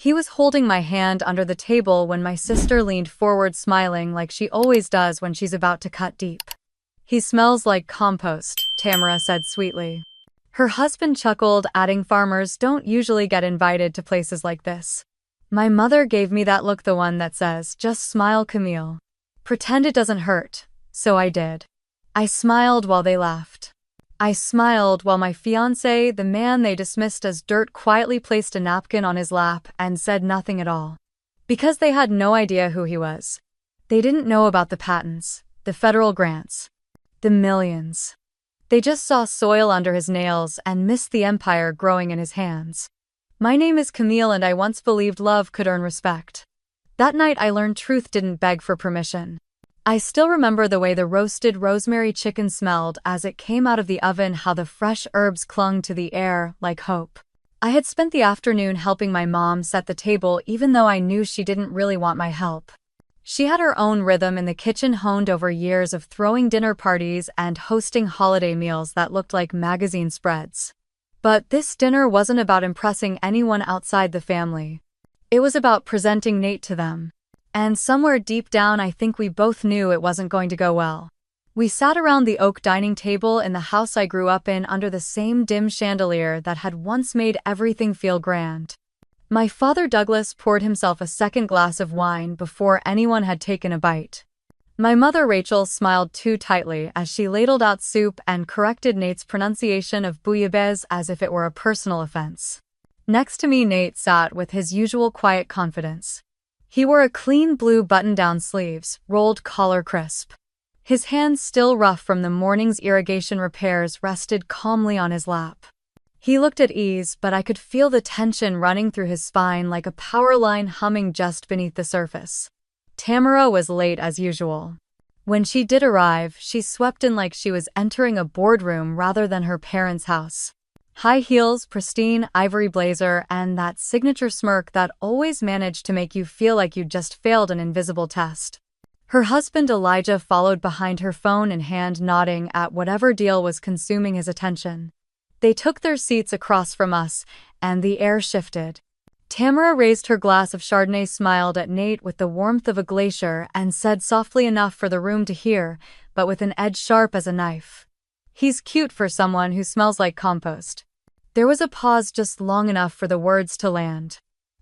He was holding my hand under the table when my sister leaned forward smiling like she always does when she's about to cut deep. "He smells like compost," Tamara said sweetly. Her husband chuckled, adding, "Farmers don't usually get invited to places like this." My mother gave me that look, the one that says, "Just smile, Camille. Pretend it doesn't hurt." So I did. I smiled while they laughed. I smiled while my fiancé, the man they dismissed as dirt, quietly placed a napkin on his lap and said nothing at all. Because they had no idea who he was. They didn't know about the patents, the federal grants, the millions. They just saw soil under his nails and missed the empire growing in his hands. My name is Camille, and I once believed love could earn respect. That night I learned truth didn't beg for permission. I still remember the way the roasted rosemary chicken smelled as it came out of the oven, how the fresh herbs clung to the air like hope. I had spent the afternoon helping my mom set the table, even though I knew she didn't really want my help. She had her own rhythm in the kitchen, honed over years of throwing dinner parties and hosting holiday meals that looked like magazine spreads. But this dinner wasn't about impressing anyone outside the family. It was about presenting Nate to them. And somewhere deep down I think we both knew it wasn't going to go well. We sat around the oak dining table in the house I grew up in, under the same dim chandelier that had once made everything feel grand. My father Douglas poured himself a second glass of wine before anyone had taken a bite. My mother Rachel smiled too tightly as she ladled out soup and corrected Nate's pronunciation of bouillabaisse as if it were a personal offense. Next to me Nate sat with his usual quiet confidence. He wore a clean blue button-down sleeves, rolled collar crisp. His hands, still rough from the morning's irrigation repairs, rested calmly on his lap. He looked at ease, but I could feel the tension running through his spine like a power line humming just beneath the surface. Tamara was late as usual. When she did arrive, she swept in like she was entering a boardroom rather than her parents' house. High heels, pristine ivory blazer, and that signature smirk that always managed to make you feel like you'd just failed an invisible test. Her husband Elijah followed behind her, phone in hand, nodding at whatever deal was consuming his attention. They took their seats across from us, and the air shifted. Tamara raised her glass of Chardonnay, smiled at Nate with the warmth of a glacier, and said softly enough for the room to hear, but with an edge sharp as a knife, "He's cute for someone who smells like compost." There was a pause just long enough for the words to land.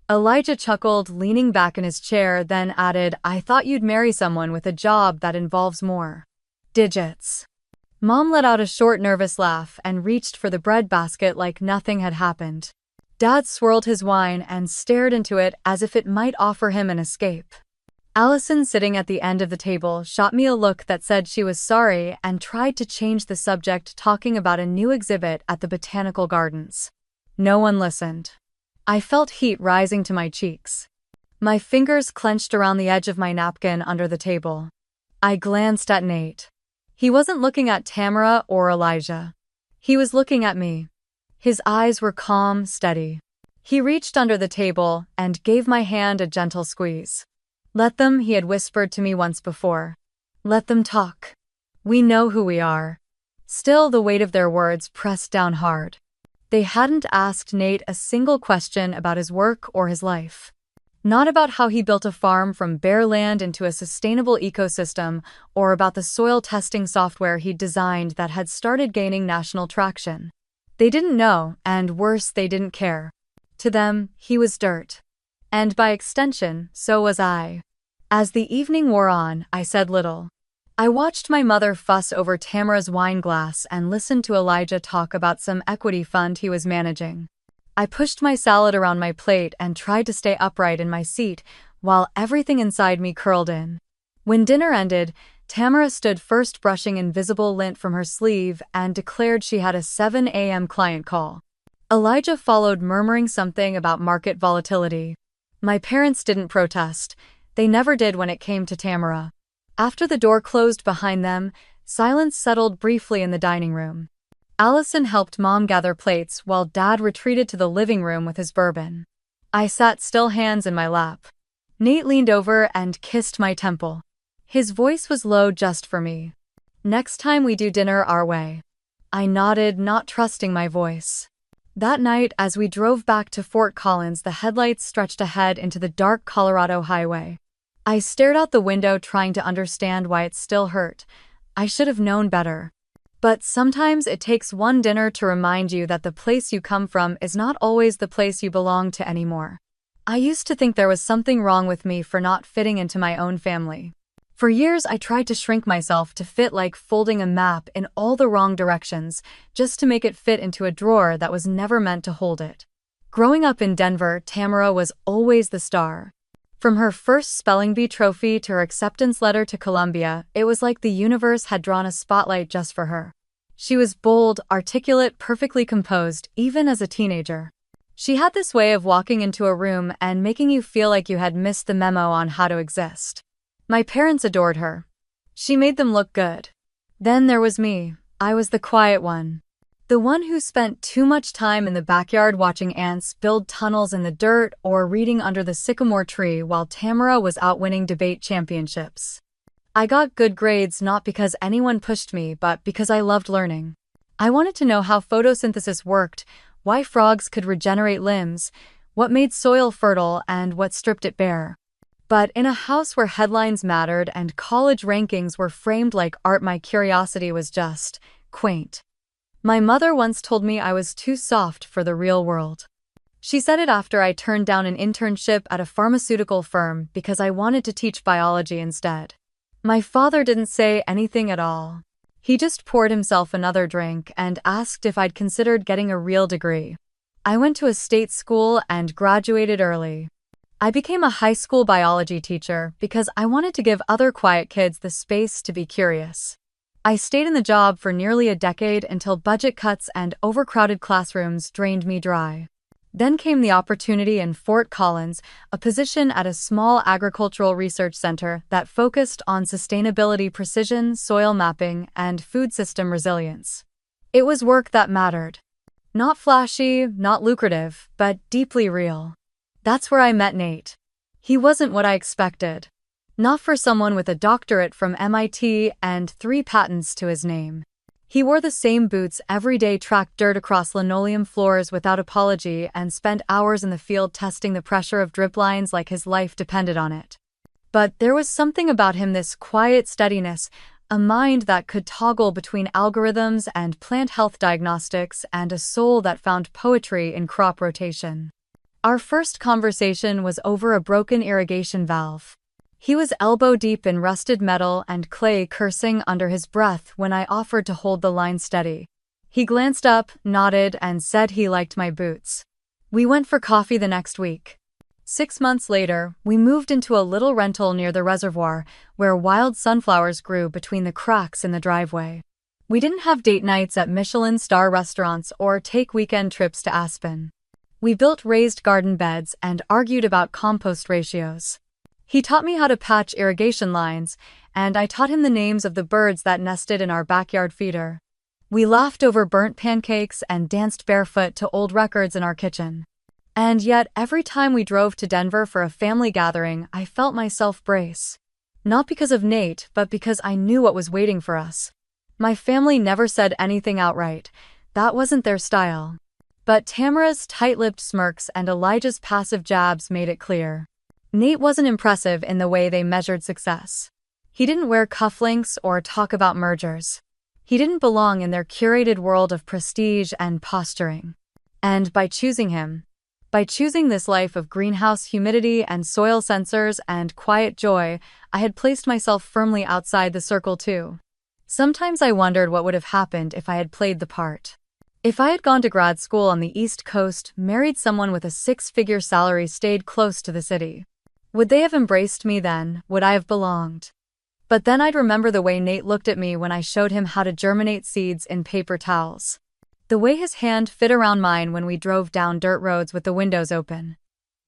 Elijah chuckled, leaning back in his chair, then added, "I thought you'd marry someone with a job that involves more digits." Mom let out a short, nervous laugh and reached for the breadbasket like nothing had happened. Dad swirled his wine and stared into it as if it might offer him an escape. Allison, sitting at the end of the table, shot me a look that said she was sorry and tried to change the subject, talking about a new exhibit at the Botanical Gardens. No one listened. I felt heat rising to my cheeks. My fingers clenched around the edge of my napkin under the table. I glanced at Nate. He wasn't looking at Tamara or Elijah. He was looking at me. His eyes were calm, steady. He reached under the table and gave my hand a gentle squeeze. "Let them," he had whispered to me once before. "Let them talk. We know who we are." Still, the weight of their words pressed down hard. They hadn't asked Nate a single question about his work or his life. Not about how he built a farm from bare land into a sustainable ecosystem, or about the soil testing software he'd designed that had started gaining national traction. They didn't know, and worse, they didn't care. To them, he was dirt. And by extension, so was I. As the evening wore on, I said little. I watched my mother fuss over Tamara's wine glass and listened to Elijah talk about some equity fund he was managing. I pushed my salad around my plate and tried to stay upright in my seat, while everything inside me curled in. When dinner ended, Tamara stood first, brushing invisible lint from her sleeve, and declared she had a 7 a.m. client call. Elijah followed, murmuring something about market volatility. My parents didn't protest. They never did when it came to Tamara. After the door closed behind them, silence settled briefly in the dining room. Allison helped Mom gather plates while Dad retreated to the living room with his bourbon. I sat still, hands in my lap. Nate leaned over and kissed my temple. His voice was low, just for me. "Next time we do dinner our way." I nodded, not trusting my voice. That night, as we drove back to Fort Collins, the headlights stretched ahead into the dark Colorado highway. I stared out the window trying to understand why it still hurt. I should have known better. But sometimes it takes one dinner to remind you that the place you come from is not always the place you belong to anymore. I used to think there was something wrong with me for not fitting into my own family. For years, I tried to shrink myself to fit like folding a map in all the wrong directions, just to make it fit into a drawer that was never meant to hold it. Growing up in Denver, Tamara was always the star. From her first spelling bee trophy to her acceptance letter to Columbia, it was like the universe had drawn a spotlight just for her. She was bold, articulate, perfectly composed, even as a teenager. She had this way of walking into a room and making you feel like you had missed the memo on how to exist. My parents adored her. She made them look good. Then there was me. I was the quiet one. The one who spent too much time in the backyard watching ants build tunnels in the dirt or reading under the sycamore tree while Tamara was out winning debate championships. I got good grades not because anyone pushed me, but because I loved learning. I wanted to know how photosynthesis worked, why frogs could regenerate limbs, what made soil fertile, and what stripped it bare. But in a house where headlines mattered and college rankings were framed like art, my curiosity was just quaint. My mother once told me I was too soft for the real world. She said it after I turned down an internship at a pharmaceutical firm because I wanted to teach biology instead. My father didn't say anything at all. He just poured himself another drink and asked if I'd considered getting a real degree. I went to a state school and graduated early. I became a high school biology teacher because I wanted to give other quiet kids the space to be curious. I stayed in the job for nearly a decade until budget cuts and overcrowded classrooms drained me dry. Then came the opportunity in Fort Collins, a position at a small agricultural research center that focused on sustainability, precision, soil mapping, and food system resilience. It was work that mattered. Not flashy, not lucrative, but deeply real. That's where I met Nate. He wasn't what I expected. Not for someone with a doctorate from MIT and 3 patents to his name. He wore the same boots every day, tracked dirt across linoleum floors without apology, and spent hours in the field testing the pressure of drip lines like his life depended on it. But there was something about him, this quiet steadiness, a mind that could toggle between algorithms and plant health diagnostics, and a soul that found poetry in crop rotation. Our first conversation was over a broken irrigation valve. He was elbow-deep in rusted metal and clay, cursing under his breath when I offered to hold the line steady. He glanced up, nodded, and said he liked my boots. We went for coffee the next week. 6 months later, we moved into a little rental near the reservoir, where wild sunflowers grew between the cracks in the driveway. We didn't have date nights at Michelin-star restaurants or take weekend trips to Aspen. We built raised garden beds and argued about compost ratios. He taught me how to patch irrigation lines, and I taught him the names of the birds that nested in our backyard feeder. We laughed over burnt pancakes and danced barefoot to old records in our kitchen. And yet, every time we drove to Denver for a family gathering, I felt myself brace. Not because of Nate, but because I knew what was waiting for us. My family never said anything outright. That wasn't their style. But Tamara's tight-lipped smirks and Elijah's passive jabs made it clear. Nate wasn't impressive in the way they measured success. He didn't wear cufflinks or talk about mergers. He didn't belong in their curated world of prestige and posturing. And by choosing this life of greenhouse humidity and soil sensors and quiet joy, I had placed myself firmly outside the circle too. Sometimes I wondered what would have happened if I had played the part. If I had gone to grad school on the East Coast, married someone with a 6-figure salary, stayed close to the city. Would they have embraced me then? Would I have belonged? But then I'd remember the way Nate looked at me when I showed him how to germinate seeds in paper towels. The way his hand fit around mine when we drove down dirt roads with the windows open.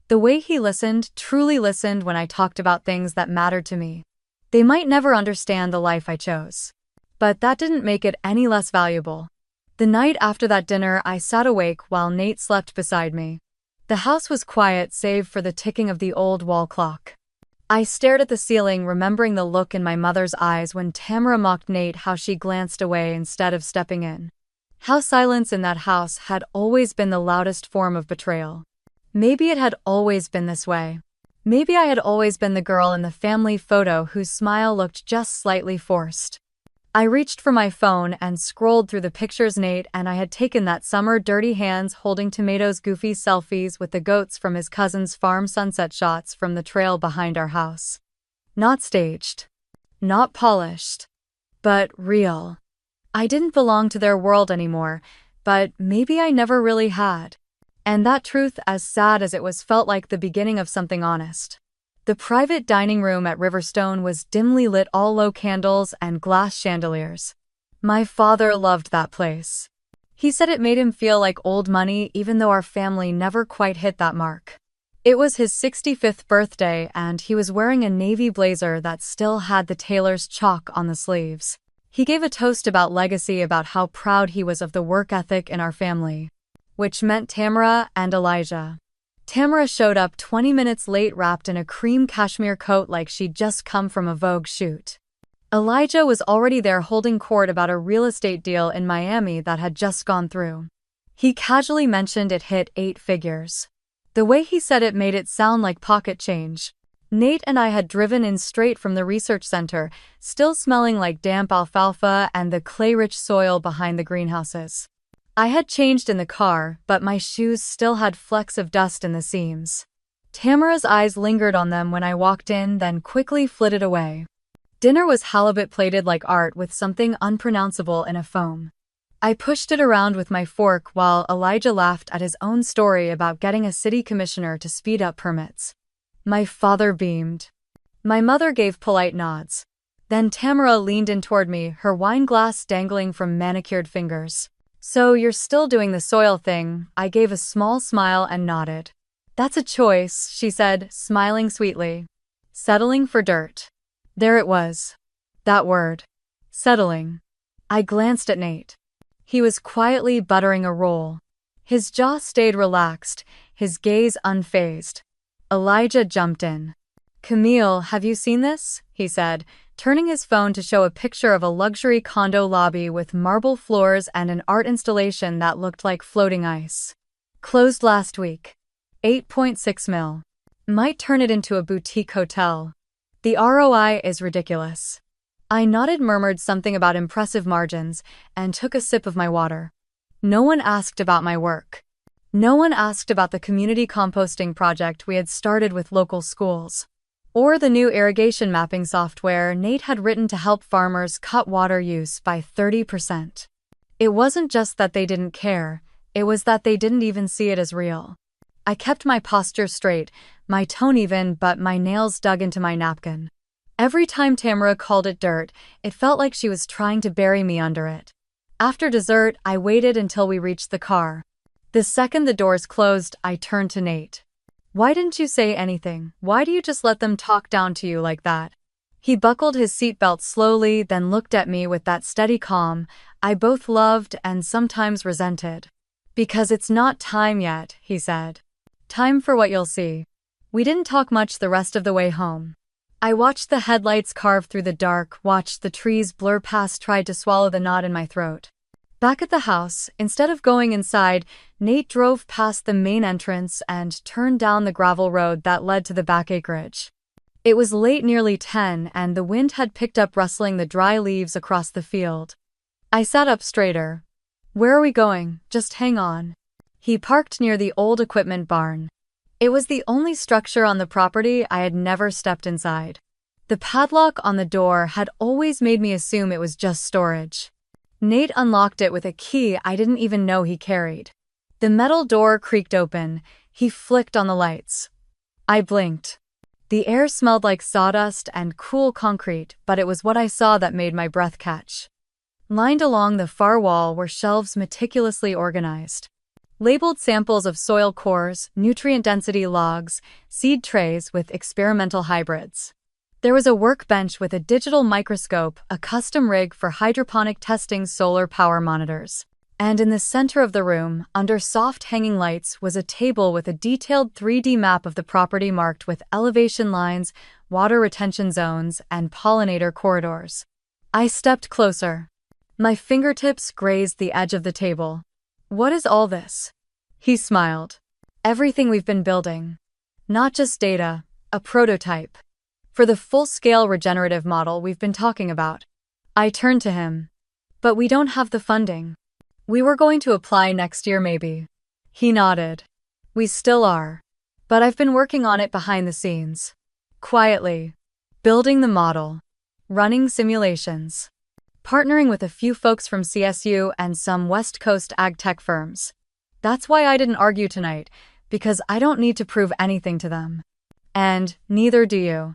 The way he listened, truly listened, when I talked about things that mattered to me. They might never understand the life I chose. But that didn't make it any less valuable. The night after that dinner, I sat awake while Nate slept beside me. The house was quiet save for the ticking of the old wall clock. I stared at the ceiling, remembering the look in my mother's eyes when Tamara mocked Nate, how she glanced away instead of stepping in. How silence in that house had always been the loudest form of betrayal. Maybe it had always been this way. Maybe I had always been the girl in the family photo whose smile looked just slightly forced. I reached for my phone and scrolled through the pictures Nate and I had taken that summer, dirty hands holding tomatoes, goofy selfies with the goats from his cousin's farm, sunset shots from the trail behind our house. Not staged. Not polished. But real. I didn't belong to their world anymore, but maybe I never really had. And that truth, as sad as it was, felt like the beginning of something honest. The private dining room at Riverstone was dimly lit, all low candles and glass chandeliers. My father loved that place. He said it made him feel like old money, even though our family never quite hit that mark. It was his 65th birthday and he was wearing a navy blazer that still had the tailor's chalk on the sleeves. He gave a toast about legacy, about how proud he was of the work ethic in our family. Which meant Tamara and Elijah. Tamara showed up 20 minutes late, wrapped in a cream cashmere coat like she'd just come from a Vogue shoot. Elijah was already there holding court about a real estate deal in Miami that had just gone through. He casually mentioned it hit 8 figures. The way he said it made it sound like pocket change. Nate and I had driven in straight from the research center, still smelling like damp alfalfa and the clay-rich soil behind the greenhouses. I had changed in the car, but my shoes still had flecks of dust in the seams. Tamara's eyes lingered on them when I walked in, then quickly flitted away. Dinner was halibut plated like art with something unpronounceable in a foam. I pushed it around with my fork while Elijah laughed at his own story about getting a city commissioner to speed up permits. My father beamed. My mother gave polite nods. Then Tamara leaned in toward me, her wine glass dangling from manicured fingers. So you're still doing the soil thing? I gave a small smile and nodded. That's a choice, she said, smiling sweetly. Settling for dirt. There it was. That word. Settling. I glanced at Nate. He was quietly buttering a roll. His jaw stayed relaxed, his gaze unfazed. Elijah jumped in. Camille, have you seen this? He said, turning his phone to show a picture of a luxury condo lobby with marble floors and an art installation that looked like floating ice. Closed last week. 8.6 mil. Might turn it into a boutique hotel. The ROI is ridiculous. I nodded, murmured something about impressive margins, and took a sip of my water. No one asked about my work. No one asked about the community composting project we had started with local schools. Or the new irrigation mapping software Nate had written to help farmers cut water use by 30%. It wasn't just that they didn't care, it was that they didn't even see it as real. I kept my posture straight, my tone even, but my nails dug into my napkin. Every time Tamara called it dirt, it felt like she was trying to bury me under it. After dessert, I waited until we reached the car. The second the doors closed, I turned to Nate. Why didn't you say anything? Why do you just let them talk down to you like that? He buckled his seatbelt slowly, then looked at me with that steady calm I both loved and sometimes resented. Because it's not time yet, he said. Time for what you'll see. We didn't talk much the rest of the way home. I watched the headlights carve through the dark, watched the trees blur past, tried to swallow the knot in my throat. Back at the house, instead of going inside, Nate drove past the main entrance and turned down the gravel road that led to the back acreage. It was late, nearly 10, and the wind had picked up, rustling the dry leaves across the field. I sat up straighter. Where are we going? Just hang on. He parked near the old equipment barn. It was the only structure on the property I had never stepped inside. The padlock on the door had always made me assume it was just storage. Nate unlocked it with a key I didn't even know he carried. The metal door creaked open. He flicked on the lights. I blinked. The air smelled like sawdust and cool concrete, but it was what I saw that made my breath catch. Lined along the far wall were shelves meticulously organized. Labeled samples of soil cores, nutrient density logs, seed trays with experimental hybrids. There was a workbench with a digital microscope, a custom rig for hydroponic testing, solar power monitors. And in the center of the room, under soft hanging lights, was a table with a detailed 3D map of the property marked with elevation lines, water retention zones, and pollinator corridors. I stepped closer. My fingertips grazed the edge of the table. What is all this? He smiled. Everything we've been building. Not just data, a prototype. For the full-scale regenerative model we've been talking about. I turned to him. But we don't have the funding. We were going to apply next year maybe. He nodded. We still are. But I've been working on it behind the scenes. Quietly. Building the model. Running simulations. Partnering with a few folks from CSU and some West Coast ag tech firms. That's why I didn't argue tonight, because I don't need to prove anything to them. And neither do you.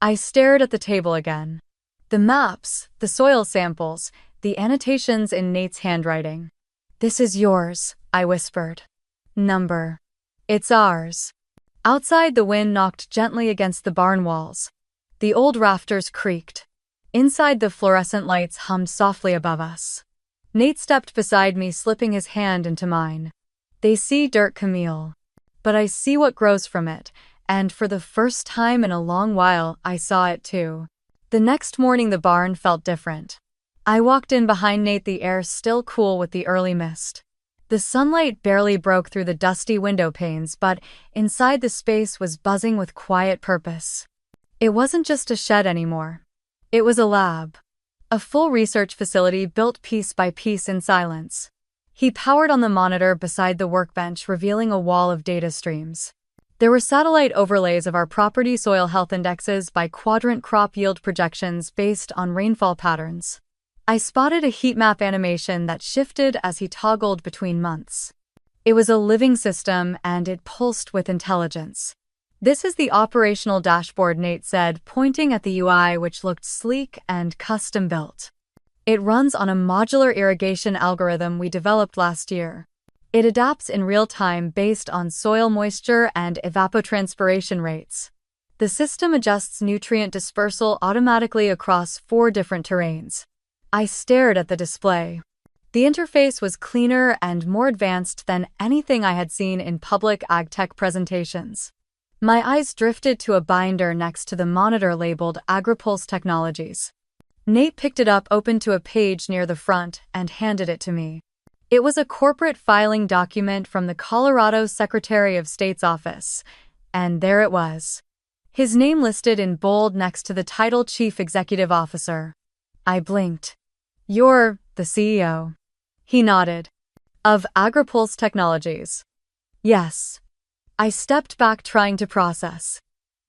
I stared at the table again. The maps, the soil samples, the annotations in Nate's handwriting. This is yours, I whispered. Number. It's ours. Outside, the wind knocked gently against the barn walls. The old rafters creaked. Inside, the fluorescent lights hummed softly above us. Nate stepped beside me, slipping his hand into mine. They see dirt, Camille. But I see what grows from it, and for the first time in a long while, I saw it too. The next morning, the barn felt different. I walked in behind Nate, the air still cool with the early mist. The sunlight barely broke through the dusty window panes, but inside the space was buzzing with quiet purpose. It wasn't just a shed anymore. It was a lab. A full research facility built piece by piece in silence. He powered on the monitor beside the workbench, revealing a wall of data streams. There were satellite overlays of our property soil health indexes by quadrant crop yield projections based on rainfall patterns. I spotted a heat map animation that shifted as he toggled between months. It was a living system and it pulsed with intelligence. This is the operational dashboard, Nate said, pointing at the UI, which looked sleek and custom-built. It runs on a modular irrigation algorithm we developed last year. It adapts in real time based on soil moisture and evapotranspiration rates. The system adjusts nutrient dispersal automatically across 4 different terrains. I stared at the display. The interface was cleaner and more advanced than anything I had seen in public ag tech presentations. My eyes drifted to a binder next to the monitor labeled AgriPulse Technologies. Nate picked it up, opened to a page near the front, and handed it to me. It was a corporate filing document from the Colorado Secretary of State's office, and there it was. His name listed in bold next to the title Chief Executive Officer. I blinked. You're the CEO. He nodded. Of AgriPulse Technologies. Yes. I stepped back, trying to process.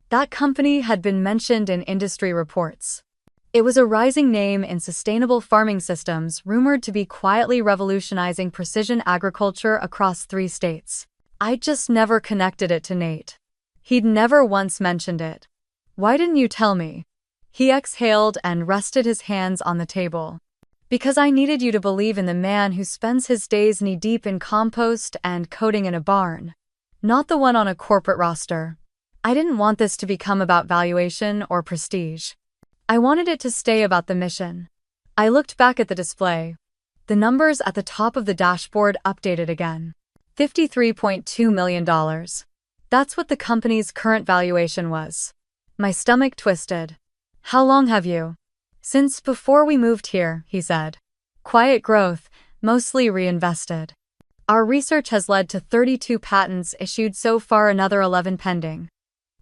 That company had been mentioned in industry reports. It was a rising name in sustainable farming systems, rumored to be quietly revolutionizing precision agriculture across 3 states. I just never connected it to Nate. He'd never once mentioned it. Why didn't you tell me? He exhaled and rested his hands on the table. Because I needed you to believe in the man who spends his days knee-deep in compost and coding in a barn. Not the one on a corporate roster. I didn't want this to become about valuation or prestige. I wanted it to stay about the mission. I looked back at the display. The numbers at the top of the dashboard updated again. $53.2 million. That's what the company's current valuation was. My stomach twisted. How long have you? Since before we moved here, he said. Quiet growth, mostly reinvested. Our research has led to 32 patents issued so far, another 11 pending.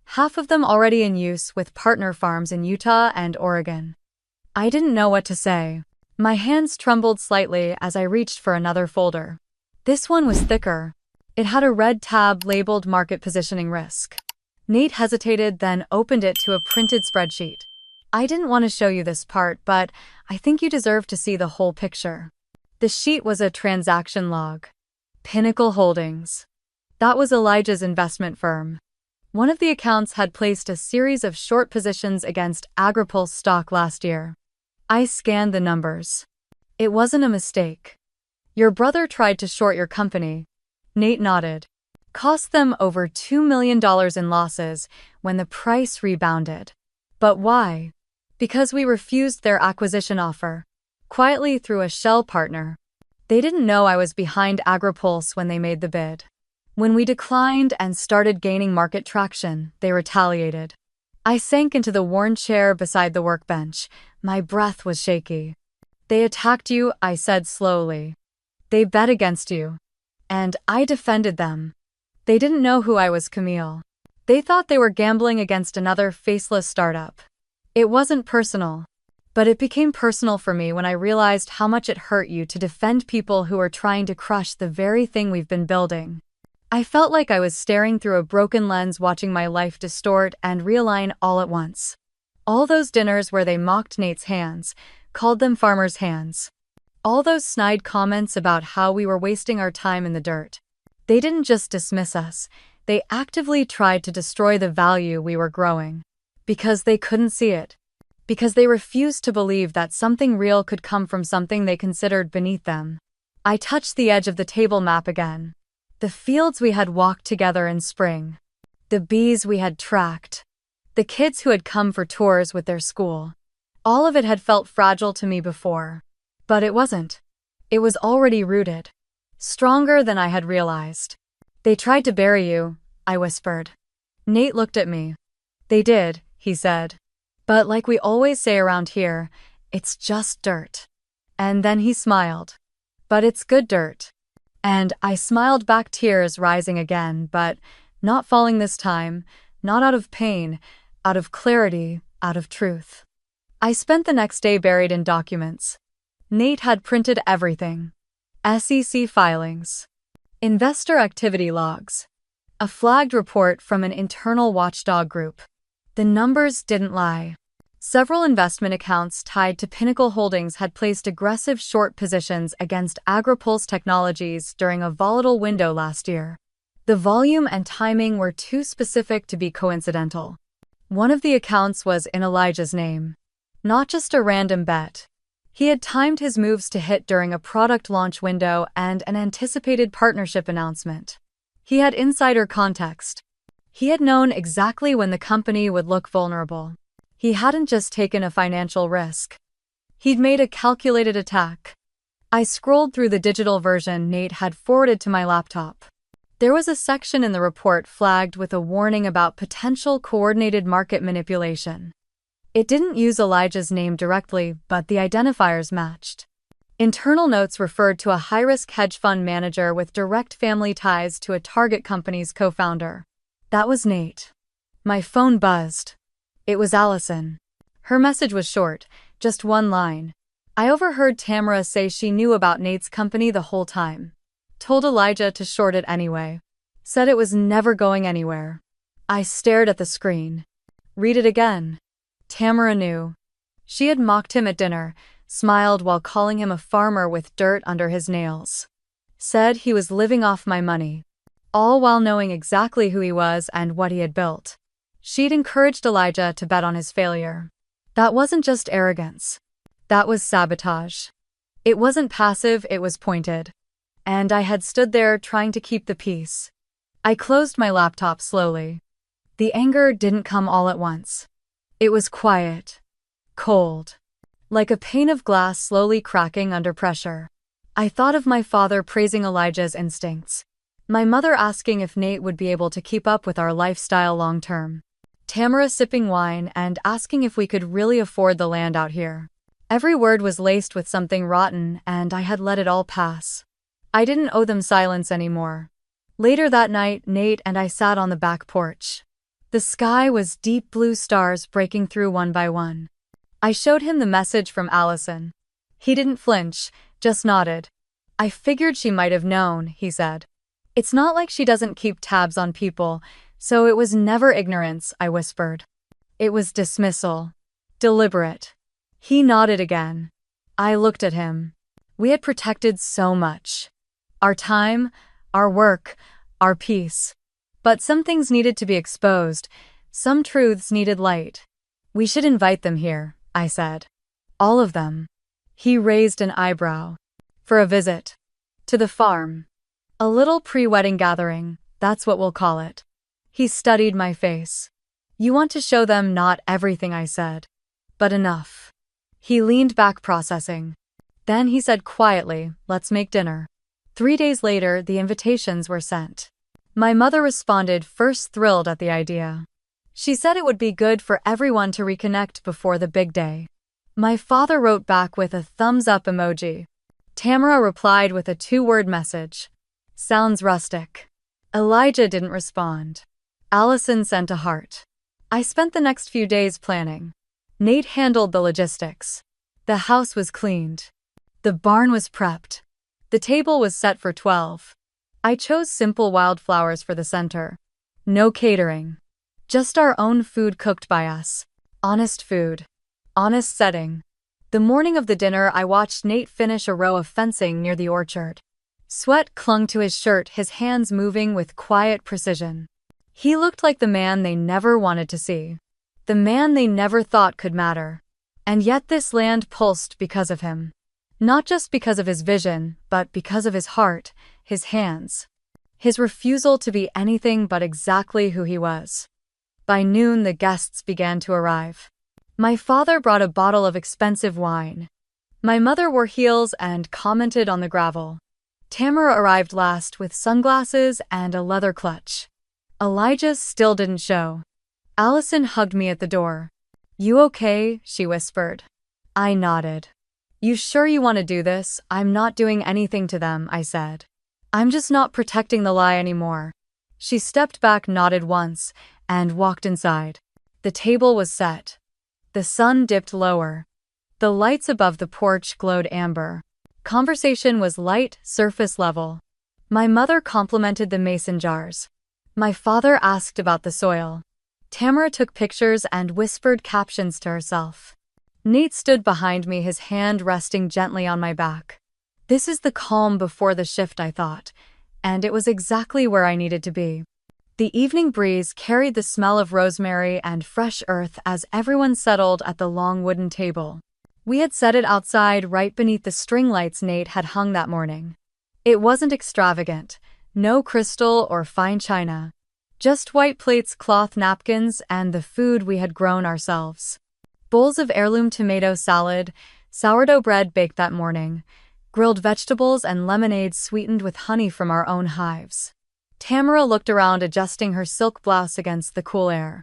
Half of them already in use with partner farms in Utah and Oregon. I didn't know what to say. My hands trembled slightly as I reached for another folder. This one was thicker. It had a red tab labeled Market Positioning Risk. Nate hesitated, then opened it to a printed spreadsheet. I didn't want to show you this part, but I think you deserve to see the whole picture. The sheet was a transaction log. Pinnacle Holdings. That was Elijah's investment firm. One of the accounts had placed a series of short positions against AgriPulse stock last year. I scanned the numbers. It wasn't a mistake. Your brother tried to short your company. Nate nodded. Cost them over $2 million in losses when the price rebounded. But why? Because we refused their acquisition offer. Quietly, through a shell partner. They didn't know I was behind AgriPulse when they made the bid. When we declined and started gaining market traction, they retaliated. I sank into the worn chair beside the workbench. My breath was shaky. They attacked you, I said slowly. They bet against you. And I defended them. They didn't know who I was, Camille. They thought they were gambling against another faceless startup. It wasn't personal. But it became personal for me when I realized how much it hurt you to defend people who are trying to crush the very thing we've been building. I felt like I was staring through a broken lens, watching my life distort and realign all at once. All those dinners where they mocked Nate's hands, called them farmers' hands. All those snide comments about how we were wasting our time in the dirt. They didn't just dismiss us, they actively tried to destroy the value we were growing. Because they couldn't see it. Because they refused to believe that something real could come from something they considered beneath them. I touched the edge of the table map again. The fields we had walked together in spring. The bees we had tracked. The kids who had come for tours with their school. All of it had felt fragile to me before. But it wasn't. It was already rooted. Stronger than I had realized. They tried to bury you, I whispered. Nate looked at me. They did, he said. But like we always say around here, it's just dirt. And then he smiled. But it's good dirt. And I smiled back, tears rising again, but not falling this time, not out of pain, out of clarity, out of truth. I spent the next day buried in documents. Nate had printed everything. SEC filings. Investor activity logs. A flagged report from an internal watchdog group. The numbers didn't lie. Several investment accounts tied to Pinnacle Holdings had placed aggressive short positions against AgriPulse Technologies during a volatile window last year. The volume and timing were too specific to be coincidental. One of the accounts was in Elijah's name. Not just a random bet. He had timed his moves to hit during a product launch window and an anticipated partnership announcement. He had insider context. He had known exactly when the company would look vulnerable. He hadn't just taken a financial risk. He'd made a calculated attack. I scrolled through the digital version Nate had forwarded to my laptop. There was a section in the report flagged with a warning about potential coordinated market manipulation. It didn't use Elijah's name directly, but the identifiers matched. Internal notes referred to a high-risk hedge fund manager with direct family ties to a target company's co-founder. That was Nate. My phone buzzed. It was Allison. Her message was short, just one line. I overheard Tamara say she knew about Nate's company the whole time. Told Elijah to short it anyway. Said it was never going anywhere. I stared at the screen. Read it again. Tamara knew. She had mocked him at dinner, smiled while calling him a farmer with dirt under his nails. Said he was living off my money. All while knowing exactly who he was and what he had built. She'd encouraged Elijah to bet on his failure. That wasn't just arrogance. That was sabotage. It wasn't passive, it was pointed. And I had stood there trying to keep the peace. I closed my laptop slowly. The anger didn't come all at once. It was quiet. Cold. Like a pane of glass slowly cracking under pressure. I thought of my father praising Elijah's instincts. My mother asking if Nate would be able to keep up with our lifestyle long term. Tamara sipping wine and asking if we could really afford the land out here. Every word was laced with something rotten, and I had let it all pass. I didn't owe them silence anymore. Later that night, Nate and I sat on the back porch. The sky was deep blue, stars breaking through one by one. I showed him the message from Allison. He didn't flinch, just nodded. I figured she might have known, he said. It's not like she doesn't keep tabs on people, so it was never ignorance, I whispered. It was dismissal. Deliberate. He nodded again. I looked at him. We had protected so much. Our time, our work, our peace. But some things needed to be exposed. Some truths needed light. We should invite them here, I said. All of them. He raised an eyebrow. For a visit. To the farm. A little pre-wedding gathering, that's what we'll call it. He studied my face. You want to show them not everything, I said. But enough. He leaned back, processing. Then he said quietly, let's make dinner. 3 days later, the invitations were sent. My mother responded, first thrilled at the idea. She said it would be good for everyone to reconnect before the big day. My father wrote back with a thumbs up emoji. Tamara replied with a 2-word message. Sounds rustic. Elijah didn't respond. Allison sent a heart. I spent the next few days planning. Nate handled the logistics. The house was cleaned. The barn was prepped. The table was set for 12. I chose simple wildflowers for the center. No catering. Just our own food cooked by us. Honest food. Honest setting. The morning of the dinner, I watched Nate finish a row of fencing near the orchard. Sweat clung to his shirt, his hands moving with quiet precision. He looked like the man they never wanted to see. The man they never thought could matter. And yet this land pulsed because of him. Not just because of his vision, but because of his heart, his hands. His refusal to be anything but exactly who he was. By noon, the guests began to arrive. My father brought a bottle of expensive wine. My mother wore heels and commented on the gravel. Tamara arrived last with sunglasses and a leather clutch. Elijah still didn't show. Allison hugged me at the door. You okay? She whispered. I nodded. You sure you want to do this? I'm not doing anything to them, I said. I'm just not protecting the lie anymore. She stepped back, nodded once, and walked inside. The table was set. The sun dipped lower. The lights above the porch glowed amber. Conversation was light, surface level. My mother complimented the mason jars. My father asked about the soil. Tamara took pictures and whispered captions to herself. Nate stood behind me, his hand resting gently on my back. This is the calm before the shift, I thought, and it was exactly where I needed to be. The evening breeze carried the smell of rosemary and fresh earth as everyone settled at the long wooden table. We had set it outside right beneath the string lights Nate had hung that morning. It wasn't extravagant, no crystal or fine china. Just white plates, cloth napkins, and the food we had grown ourselves. Bowls of heirloom tomato salad, sourdough bread baked that morning, grilled vegetables and lemonade sweetened with honey from our own hives. Tamara looked around, adjusting her silk blouse against the cool air.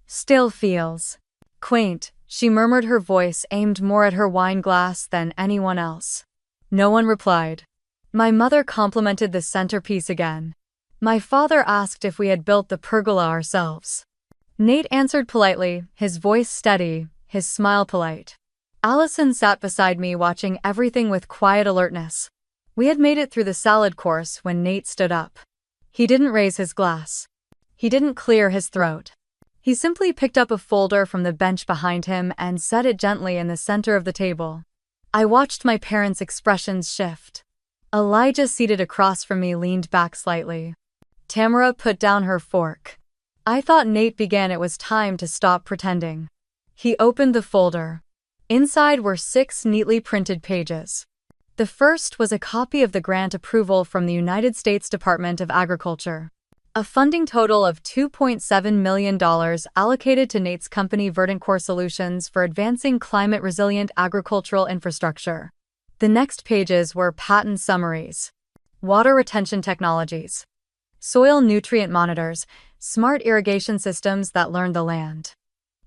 Still feels quaint, she murmured, her voice aimed more at her wine glass than anyone else. No one replied. My mother complimented the centerpiece again. My father asked if we had built the pergola ourselves. Nate answered politely, his voice steady, his smile polite. Allison sat beside me, watching everything with quiet alertness. We had made it through the salad course when Nate stood up. He didn't raise his glass. He didn't clear his throat. He simply picked up a folder from the bench behind him and set it gently in the center of the table. I watched my parents' expressions shift. Elijah, seated across from me, leaned back slightly. Tamara put down her fork. I thought Nate began. It was time to stop pretending. He opened the folder. Inside were 6 neatly printed pages. The first was a copy of the grant approval from the United States Department of Agriculture. A funding total of $2.7 million allocated to Nate's company Verdantcore Solutions for advancing climate-resilient agricultural infrastructure. The next pages were patent summaries, water retention technologies, soil nutrient monitors, smart irrigation systems that learn the land.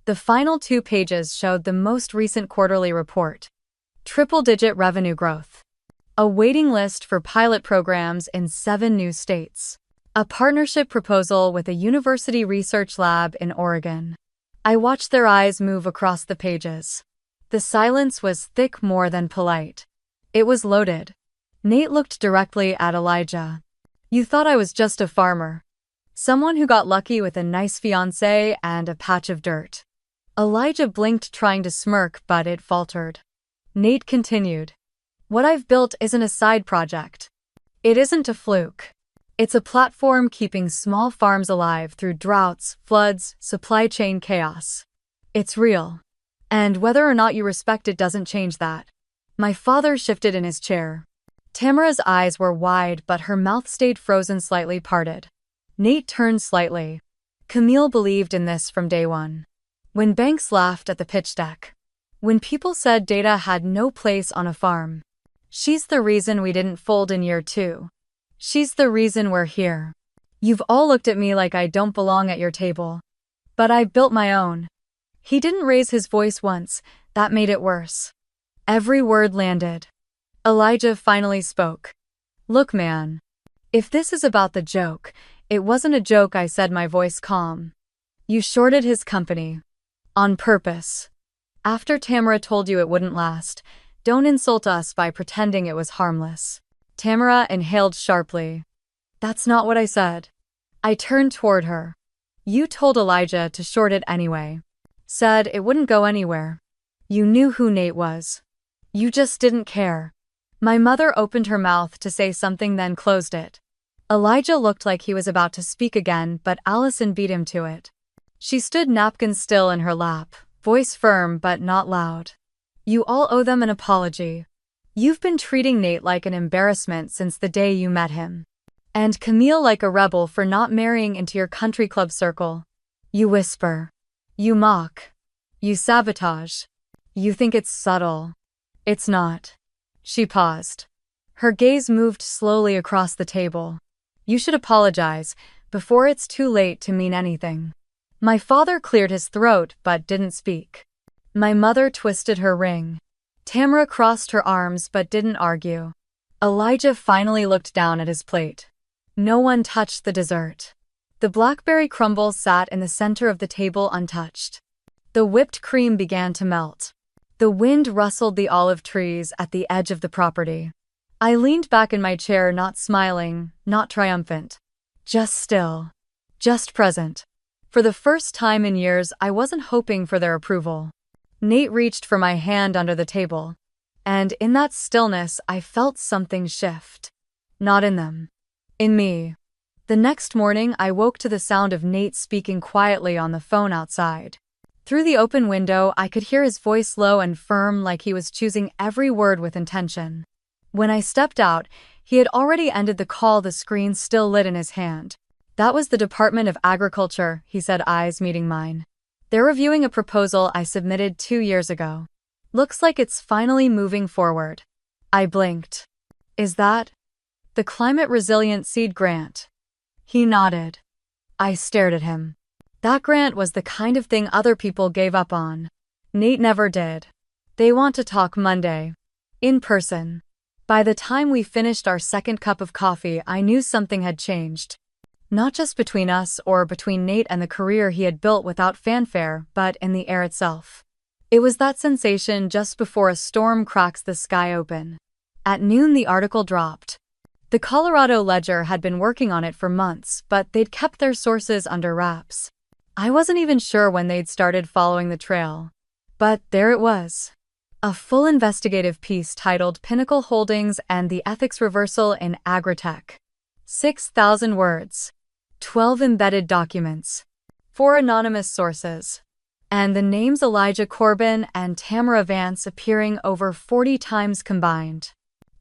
The final 2 pages showed the most recent quarterly report. Triple-digit revenue growth. A waiting list for pilot programs in 7 new states. A partnership proposal with a university research lab in Oregon. I watched their eyes move across the pages. The silence was thick, more than polite. It was loaded. Nate looked directly at Elijah. You thought I was just a farmer. Someone who got lucky with a nice fiancé and a patch of dirt. Elijah blinked, trying to smirk, but it faltered. Nate continued. What I've built isn't a side project. It isn't a fluke. It's a platform keeping small farms alive through droughts, floods, supply chain chaos. It's real. And whether or not you respect it doesn't change that. My father shifted in his chair. Tamara's eyes were wide, but her mouth stayed frozen, slightly parted. Nate turned slightly. Camille believed in this from day one. When banks laughed at the pitch deck. When people said data had no place on a farm. She's the reason we didn't fold in year 2. She's the reason we're here. You've all looked at me like I don't belong at your table. But I built my own. He didn't raise his voice once, That made it worse. Every word landed. Elijah finally spoke. Look, man. If this is about the joke, it wasn't a joke, I said, my voice calm. You shorted his company. On purpose. After Tamara told you it wouldn't last, don't insult us by pretending it was harmless. Tamara inhaled sharply. That's not what I said. I turned toward her. You told Elijah to short it anyway. Said it wouldn't go anywhere. You knew who Nate was. You just didn't care. My mother opened her mouth to say something, then closed it. Elijah looked like he was about to speak again, but Allison beat him to it. She stood napkin still in her lap, voice firm but not loud. You all owe them an apology. You've been treating Nate like an embarrassment since the day you met him. And Camille like a rebel for not marrying into your country club circle. You whisper. You mock. You sabotage. You think it's subtle. It's not. She paused. Her gaze moved slowly across the table. You should apologize, before it's too late to mean anything. My father cleared his throat but didn't speak. My mother twisted her ring. Tamara crossed her arms but didn't argue. Elijah finally looked down at his plate. No one touched the dessert. The blackberry crumble sat in the center of the table untouched. The whipped cream began to melt. The wind rustled the olive trees at the edge of the property. I leaned back in my chair, not smiling, not triumphant. Just still. Just present. For the first time in years, I wasn't hoping for their approval. Nate reached for my hand under the table. And in that stillness, I felt something shift. Not in them. In me. The next morning, I woke to the sound of Nate speaking quietly on the phone outside. Through the open window, I could hear his voice low and firm, like he was choosing every word with intention. When I stepped out, he had already ended the call, the screen still lit in his hand. That was the Department of Agriculture, he said, eyes meeting mine. They're reviewing a proposal I submitted 2 years ago. Looks like it's finally moving forward. I blinked. Is that the Climate Resilient Seed Grant? He nodded. I stared at him. That grant was the kind of thing other people gave up on. Nate never did. They want to talk Monday. In person. By the time we finished our second cup of coffee, I knew something had changed. Not just between us or between Nate and the career he had built without fanfare, but in the air itself. It was that sensation just before a storm cracks the sky open. At noon, the article dropped. The Colorado Ledger had been working on it for months, but they'd kept their sources under wraps. I wasn't even sure when they'd started following the trail. But there it was. A full investigative piece titled Pinnacle Holdings and the Ethics Reversal in Agritech. 6,000 words. 12 embedded documents. 4 anonymous sources. And the names Elijah Corbin and Tamara Vance appearing over 40 times combined.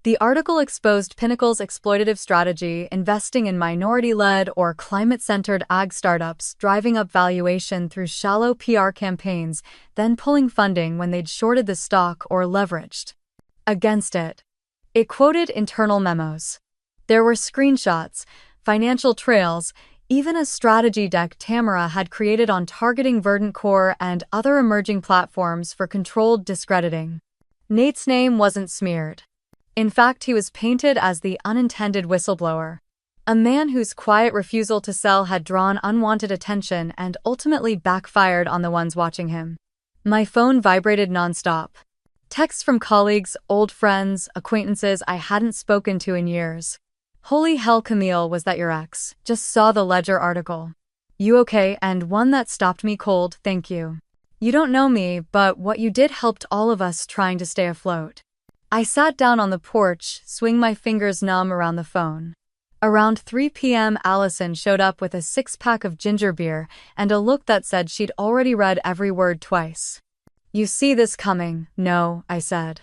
The article exposed Pinnacle's exploitative strategy, investing in minority-led or climate-centered ag startups, driving up valuation through shallow PR campaigns, then pulling funding when they'd shorted the stock or leveraged against it. It quoted internal memos. There were screenshots, financial trails, even a strategy deck Tamara had created on targeting Verdant Core and other emerging platforms for controlled discrediting. Nate's name wasn't smeared. In fact, he was painted as the unintended whistleblower, a man whose quiet refusal to sell had drawn unwanted attention and ultimately backfired on the ones watching him. My phone vibrated nonstop. Texts from colleagues, old friends, acquaintances I hadn't spoken to in years. Holy hell, Camille, was that your ex? Just saw the Ledger article. You okay? And one that stopped me cold, thank you. You don't know me, but what you did helped all of us trying to stay afloat. I sat down on the porch, swing my fingers numb around the phone. Around 3 p.m. Allison showed up with a 6-pack of ginger beer and a look that said she'd already read every word twice. You see this coming, no, I said.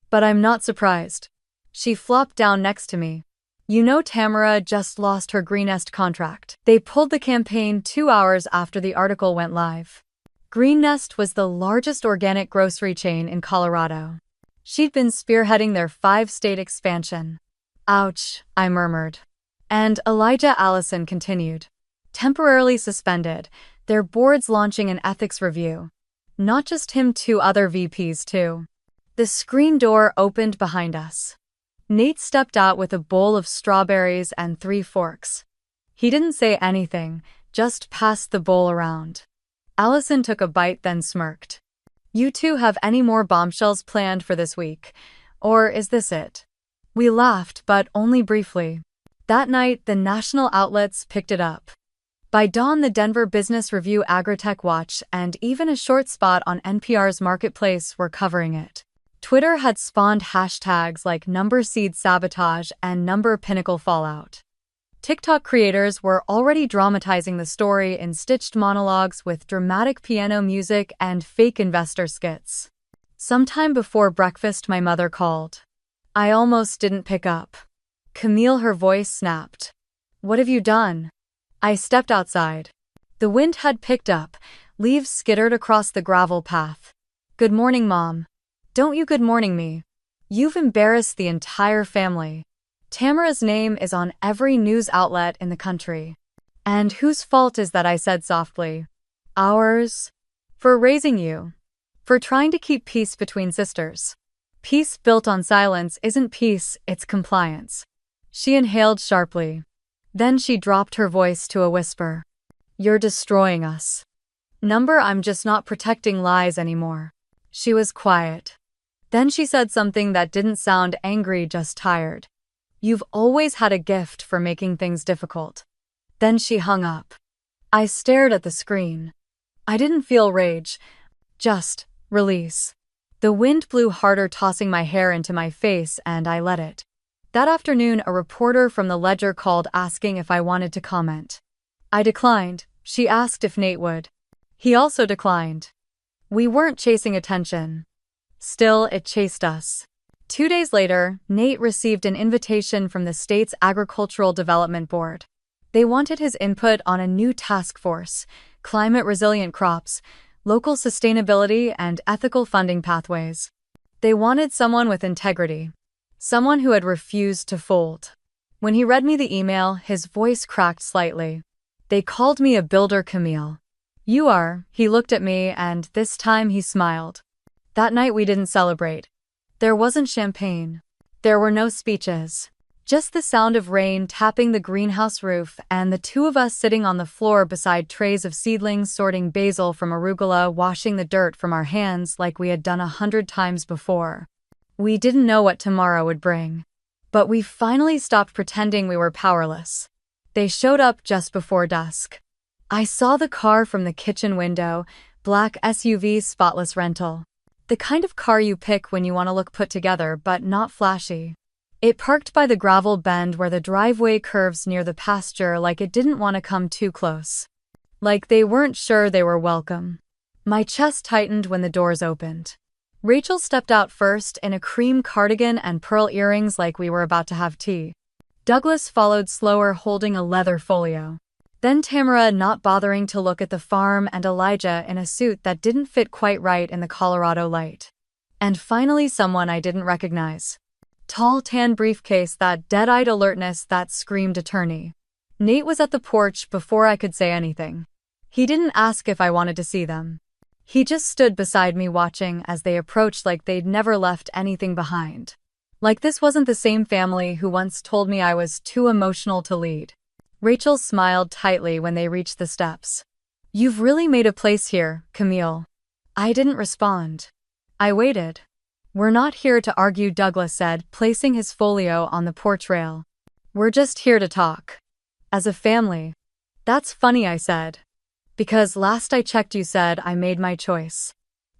But I'm not surprised. She flopped down next to me. You know Tamara just lost her Greenest contract. They pulled the campaign 2 hours after the article went live. Greenest was the largest organic grocery chain in Colorado. She'd been spearheading their 5-state expansion. Ouch, I murmured. And Elijah, Allison continued. Temporarily suspended, their board's launching an ethics review. Not just him, two other VPs too. The screen door opened behind us. Nate stepped out with a bowl of strawberries and 3 forks. He didn't say anything, just passed the bowl around. Allison took a bite then smirked. You two have any more bombshells planned for this week? Or is this it? We laughed, but only briefly. That night, the national outlets picked it up. By dawn, the Denver Business Review, Agritech Watch, and even a short spot on NPR's Marketplace were covering it. Twitter had spawned hashtags like #seed sabotage and #pinnacle fallout. TikTok creators were already dramatizing the story in stitched monologues with dramatic piano music and fake investor skits. Sometime before breakfast, my mother called. I almost didn't pick up. Camille, her voice snapped. What have you done? I stepped outside. The wind had picked up, leaves skittered across the gravel path. Good morning, Mom. Don't you good morning me. You've embarrassed the entire family. Tamara's name is on every news outlet in the country. And whose fault is that? I said softly. Ours. For raising you. For trying to keep peace between sisters. Peace built on silence isn't peace, it's compliance. She inhaled sharply. Then she dropped her voice to a whisper. You're destroying us. I'm just not protecting lies anymore. She was quiet. Then she said something that didn't sound angry, just tired. You've always had a gift for making things difficult. Then she hung up. I stared at the screen. I didn't feel rage. Just release. The wind blew harder, tossing my hair into my face, and I let it. That afternoon, a reporter from the Ledger called asking if I wanted to comment. I declined. She asked if Nate would. He also declined. We weren't chasing attention. Still, it chased us. 2 days later, Nate received an invitation from the state's Agricultural Development Board. They wanted his input on a new task force, climate-resilient crops, local sustainability, and ethical funding pathways. They wanted someone with integrity. Someone who had refused to fold. When he read me the email, his voice cracked slightly. They called me a builder, Camille. You are. He looked at me, and this time he smiled. That night we didn't celebrate. There wasn't champagne. There were no speeches. Just the sound of rain tapping the greenhouse roof and the two of us sitting on the floor beside trays of seedlings, sorting basil from arugula, washing the dirt from our hands like we had done 100 times before. We didn't know what tomorrow would bring. But we finally stopped pretending we were powerless. They showed up just before dusk. I saw the car from the kitchen window, black SUV, spotless rental. The kind of car you pick when you want to look put together but not flashy. It parked by the gravel bend where the driveway curves near the pasture, like it didn't want to come too close. Like they weren't sure they were welcome. My chest tightened when the doors opened. Rachel stepped out first in a cream cardigan and pearl earrings like we were about to have tea. Douglas followed slower, holding a leather folio. Then Tamara, not bothering to look at the farm, and Elijah in a suit that didn't fit quite right in the Colorado light. And finally someone I didn't recognize. Tall tan briefcase, that dead-eyed alertness that screamed attorney. Nate was at the porch before I could say anything. He didn't ask if I wanted to see them. He just stood beside me watching as they approached like they'd never left anything behind. Like this wasn't the same family who once told me I was too emotional to lead. Rachel smiled tightly when they reached the steps. You've really made a place here, Camille. I didn't respond. I waited. We're not here to argue, Douglas said, placing his folio on the porch rail. We're just here to talk. As a family. That's funny, I said. Because last I checked you said I made my choice.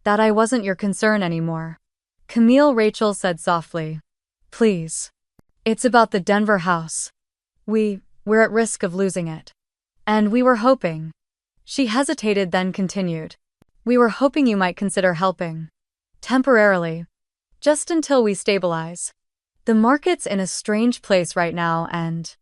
That I wasn't your concern anymore. Camille, Rachel said softly. Please. It's about the Denver house. We're at risk of losing it. And we were hoping. She hesitated, then continued. We were hoping you might consider helping. Temporarily. Just until we stabilize. The market's in a strange place right now and…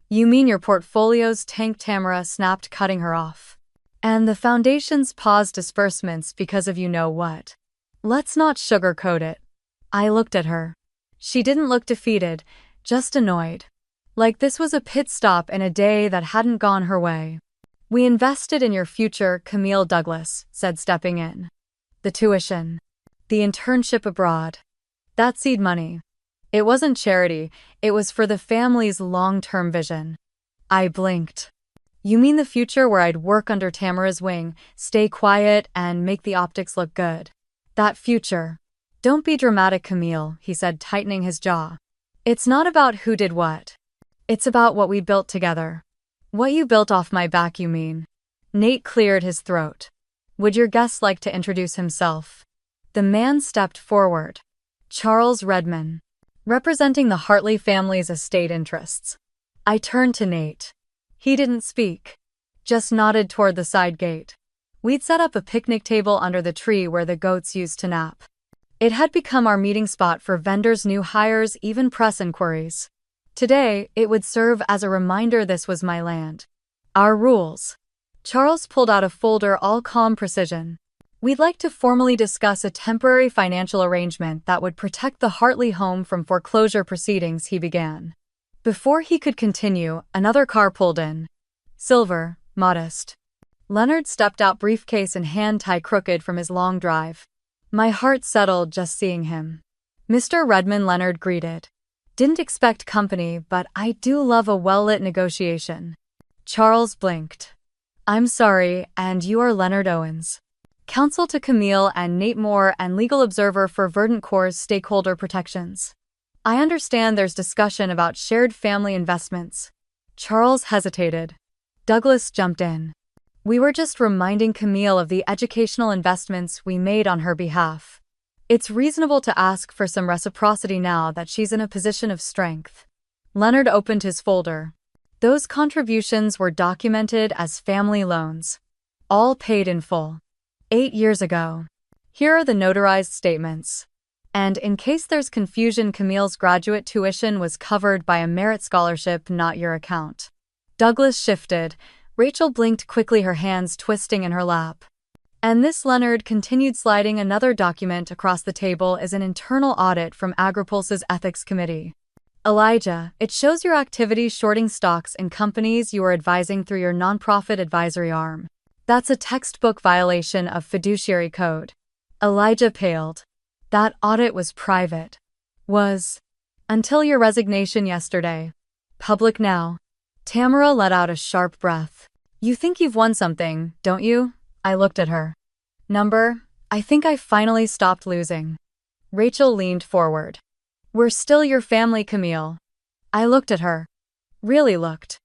You mean your portfolio's tanked? Tamara snapped, cutting her off. And the foundation's paused disbursements because of you know what. Let's not sugarcoat it. I looked at her. She didn't look defeated, just annoyed. Like this was a pit stop in a day that hadn't gone her way. We invested in your future, Camille, Douglas said, stepping in. The tuition. The internship abroad. That seed money. It wasn't charity, it was for the family's long-term vision. I blinked. You mean the future where I'd work under Tamara's wing, stay quiet, and make the optics look good? That future. Don't be dramatic, Camille, he said, tightening his jaw. It's not about who did what. It's about what we built together. What you built off my back, you mean? Nate cleared his throat. Would your guest like to introduce himself? The man stepped forward. Charles Redman, representing the Hartley family's estate interests. I turned to Nate. He didn't speak, just nodded toward the side gate. We'd set up a picnic table under the tree where the goats used to nap. It had become our meeting spot for vendors, new hires, even press inquiries. Today, it would serve as a reminder this was my land. Our rules. Charles pulled out a folder, all calm precision. We'd like to formally discuss a temporary financial arrangement that would protect the Hartley home from foreclosure proceedings, he began. Before he could continue, another car pulled in. Silver, modest. Leonard stepped out, briefcase in hand, tie crooked from his long drive. My heart settled just seeing him. Mr. Redman, Leonard greeted. Didn't expect company, but I do love a well-lit negotiation. Charles blinked. I'm sorry, and you are Leonard Owens, counsel to Camille and Nate Moore and legal observer for Verdant Corps stakeholder protections. I understand there's discussion about shared family investments. Charles hesitated. Douglas jumped in. We were just reminding Camille of the educational investments we made on her behalf. It's reasonable to ask for some reciprocity now that she's in a position of strength. Leonard opened his folder. Those contributions were documented as family loans. All paid in full. 8 years ago. Here are the notarized statements. And in case there's confusion, Camille's graduate tuition was covered by a merit scholarship, not your account. Douglas shifted. Rachel blinked quickly, her hands twisting in her lap. And this, Leonard continued, sliding another document across the table, is an internal audit from AgriPulse's ethics committee. Elijah, it shows your activities shorting stocks in companies you are advising through your nonprofit advisory arm. That's a textbook violation of fiduciary code. Elijah paled. That audit was private. Was. Until your resignation yesterday. Public now. Tamara let out a sharp breath. You think you've won something, don't you? I looked at her. Number, I think I finally stopped losing. Rachel leaned forward. We're still your family, Camille. I looked at her. Really looked.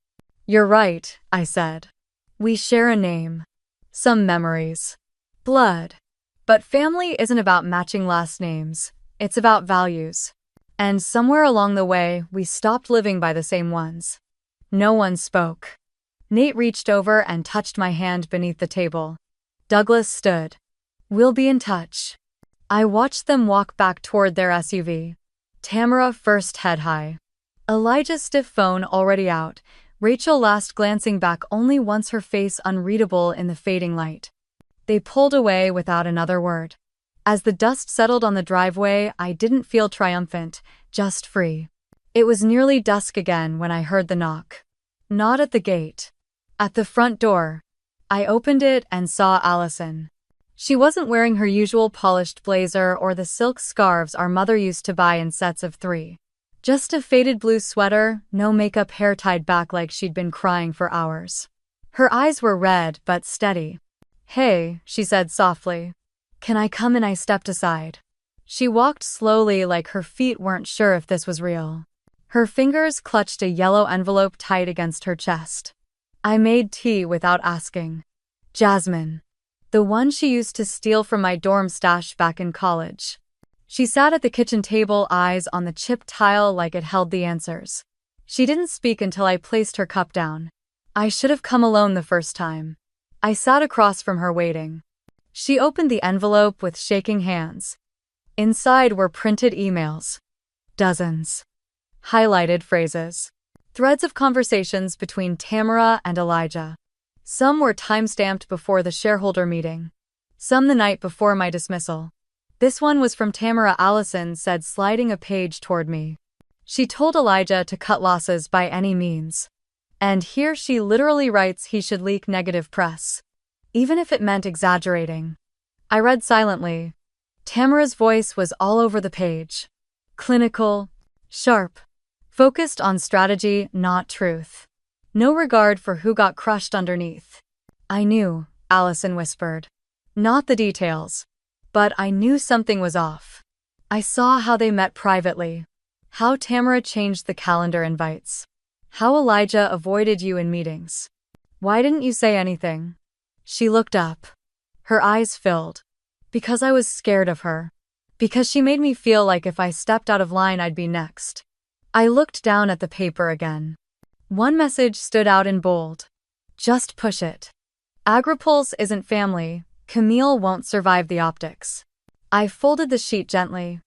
You're right, I said. We share a name. Some memories. Blood. But family isn't about matching last names. It's about values. And somewhere along the way, we stopped living by the same ones. No one spoke. Nate reached over and touched my hand beneath the table. Douglas stood. We'll be in touch. I watched them walk back toward their SUV. Tamara first, head high. Elijah's stiff phone already out. Rachel last, glancing back only once, her face unreadable in the fading light. They pulled away without another word. As the dust settled on the driveway, I didn't feel triumphant, just free. It was nearly dusk again when I heard the knock. Not at the gate. At the front door. I opened it and saw Allison. She wasn't wearing her usual polished blazer or the silk scarves our mother used to buy in sets of 3. Just a faded blue sweater, no makeup, hair tied back like she'd been crying for hours. Her eyes were red but steady. Hey, she said softly. Can I come in? I stepped aside. She walked slowly, like her feet weren't sure if this was real. Her fingers clutched a yellow envelope tight against her chest. I made tea without asking. Jasmine. The one she used to steal from my dorm stash back in college. She sat at the kitchen table, eyes on the chipped tile like it held the answers. She didn't speak until I placed her cup down. I should have come alone the first time. I sat across from her, waiting. She opened the envelope with shaking hands. Inside were printed emails. Dozens. Highlighted phrases. Threads of conversations between Tamara and Elijah. Some were time-stamped before the shareholder meeting. Some the night before my dismissal. This one was from Tamara, Allison said, sliding a page toward me. She told Elijah to cut losses by any means. And here she literally writes he should leak negative press. Even if it meant exaggerating. I read silently. Tamara's voice was all over the page. Clinical, sharp, focused on strategy, not truth. No regard for who got crushed underneath. I knew, Allison whispered. Not the details. But I knew something was off. I saw how they met privately. How Tamara changed the calendar invites. How Elijah avoided you in meetings. Why didn't you say anything? She looked up. Her eyes filled. Because I was scared of her. Because she made me feel like if I stepped out of line I'd be next. I looked down at the paper again. One message stood out in bold. Just push it. Agripulse isn't family. Camille won't survive the optics. I folded the sheet gently.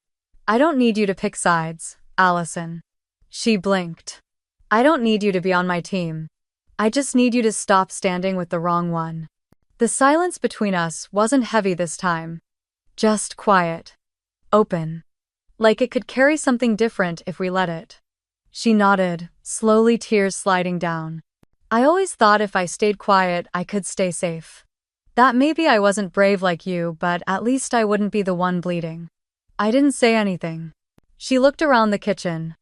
I don't need you to pick sides, Allison. She blinked. I don't need you to be on my team. I just need you to stop standing with the wrong one. The silence between us wasn't heavy this time. Just quiet. Open. Like it could carry something different if we let it. She nodded, slowly tears sliding down. I always thought if I stayed quiet I could stay safe. That maybe I wasn't brave like you, but at least I wouldn't be the one bleeding. I didn't say anything. She looked around the kitchen.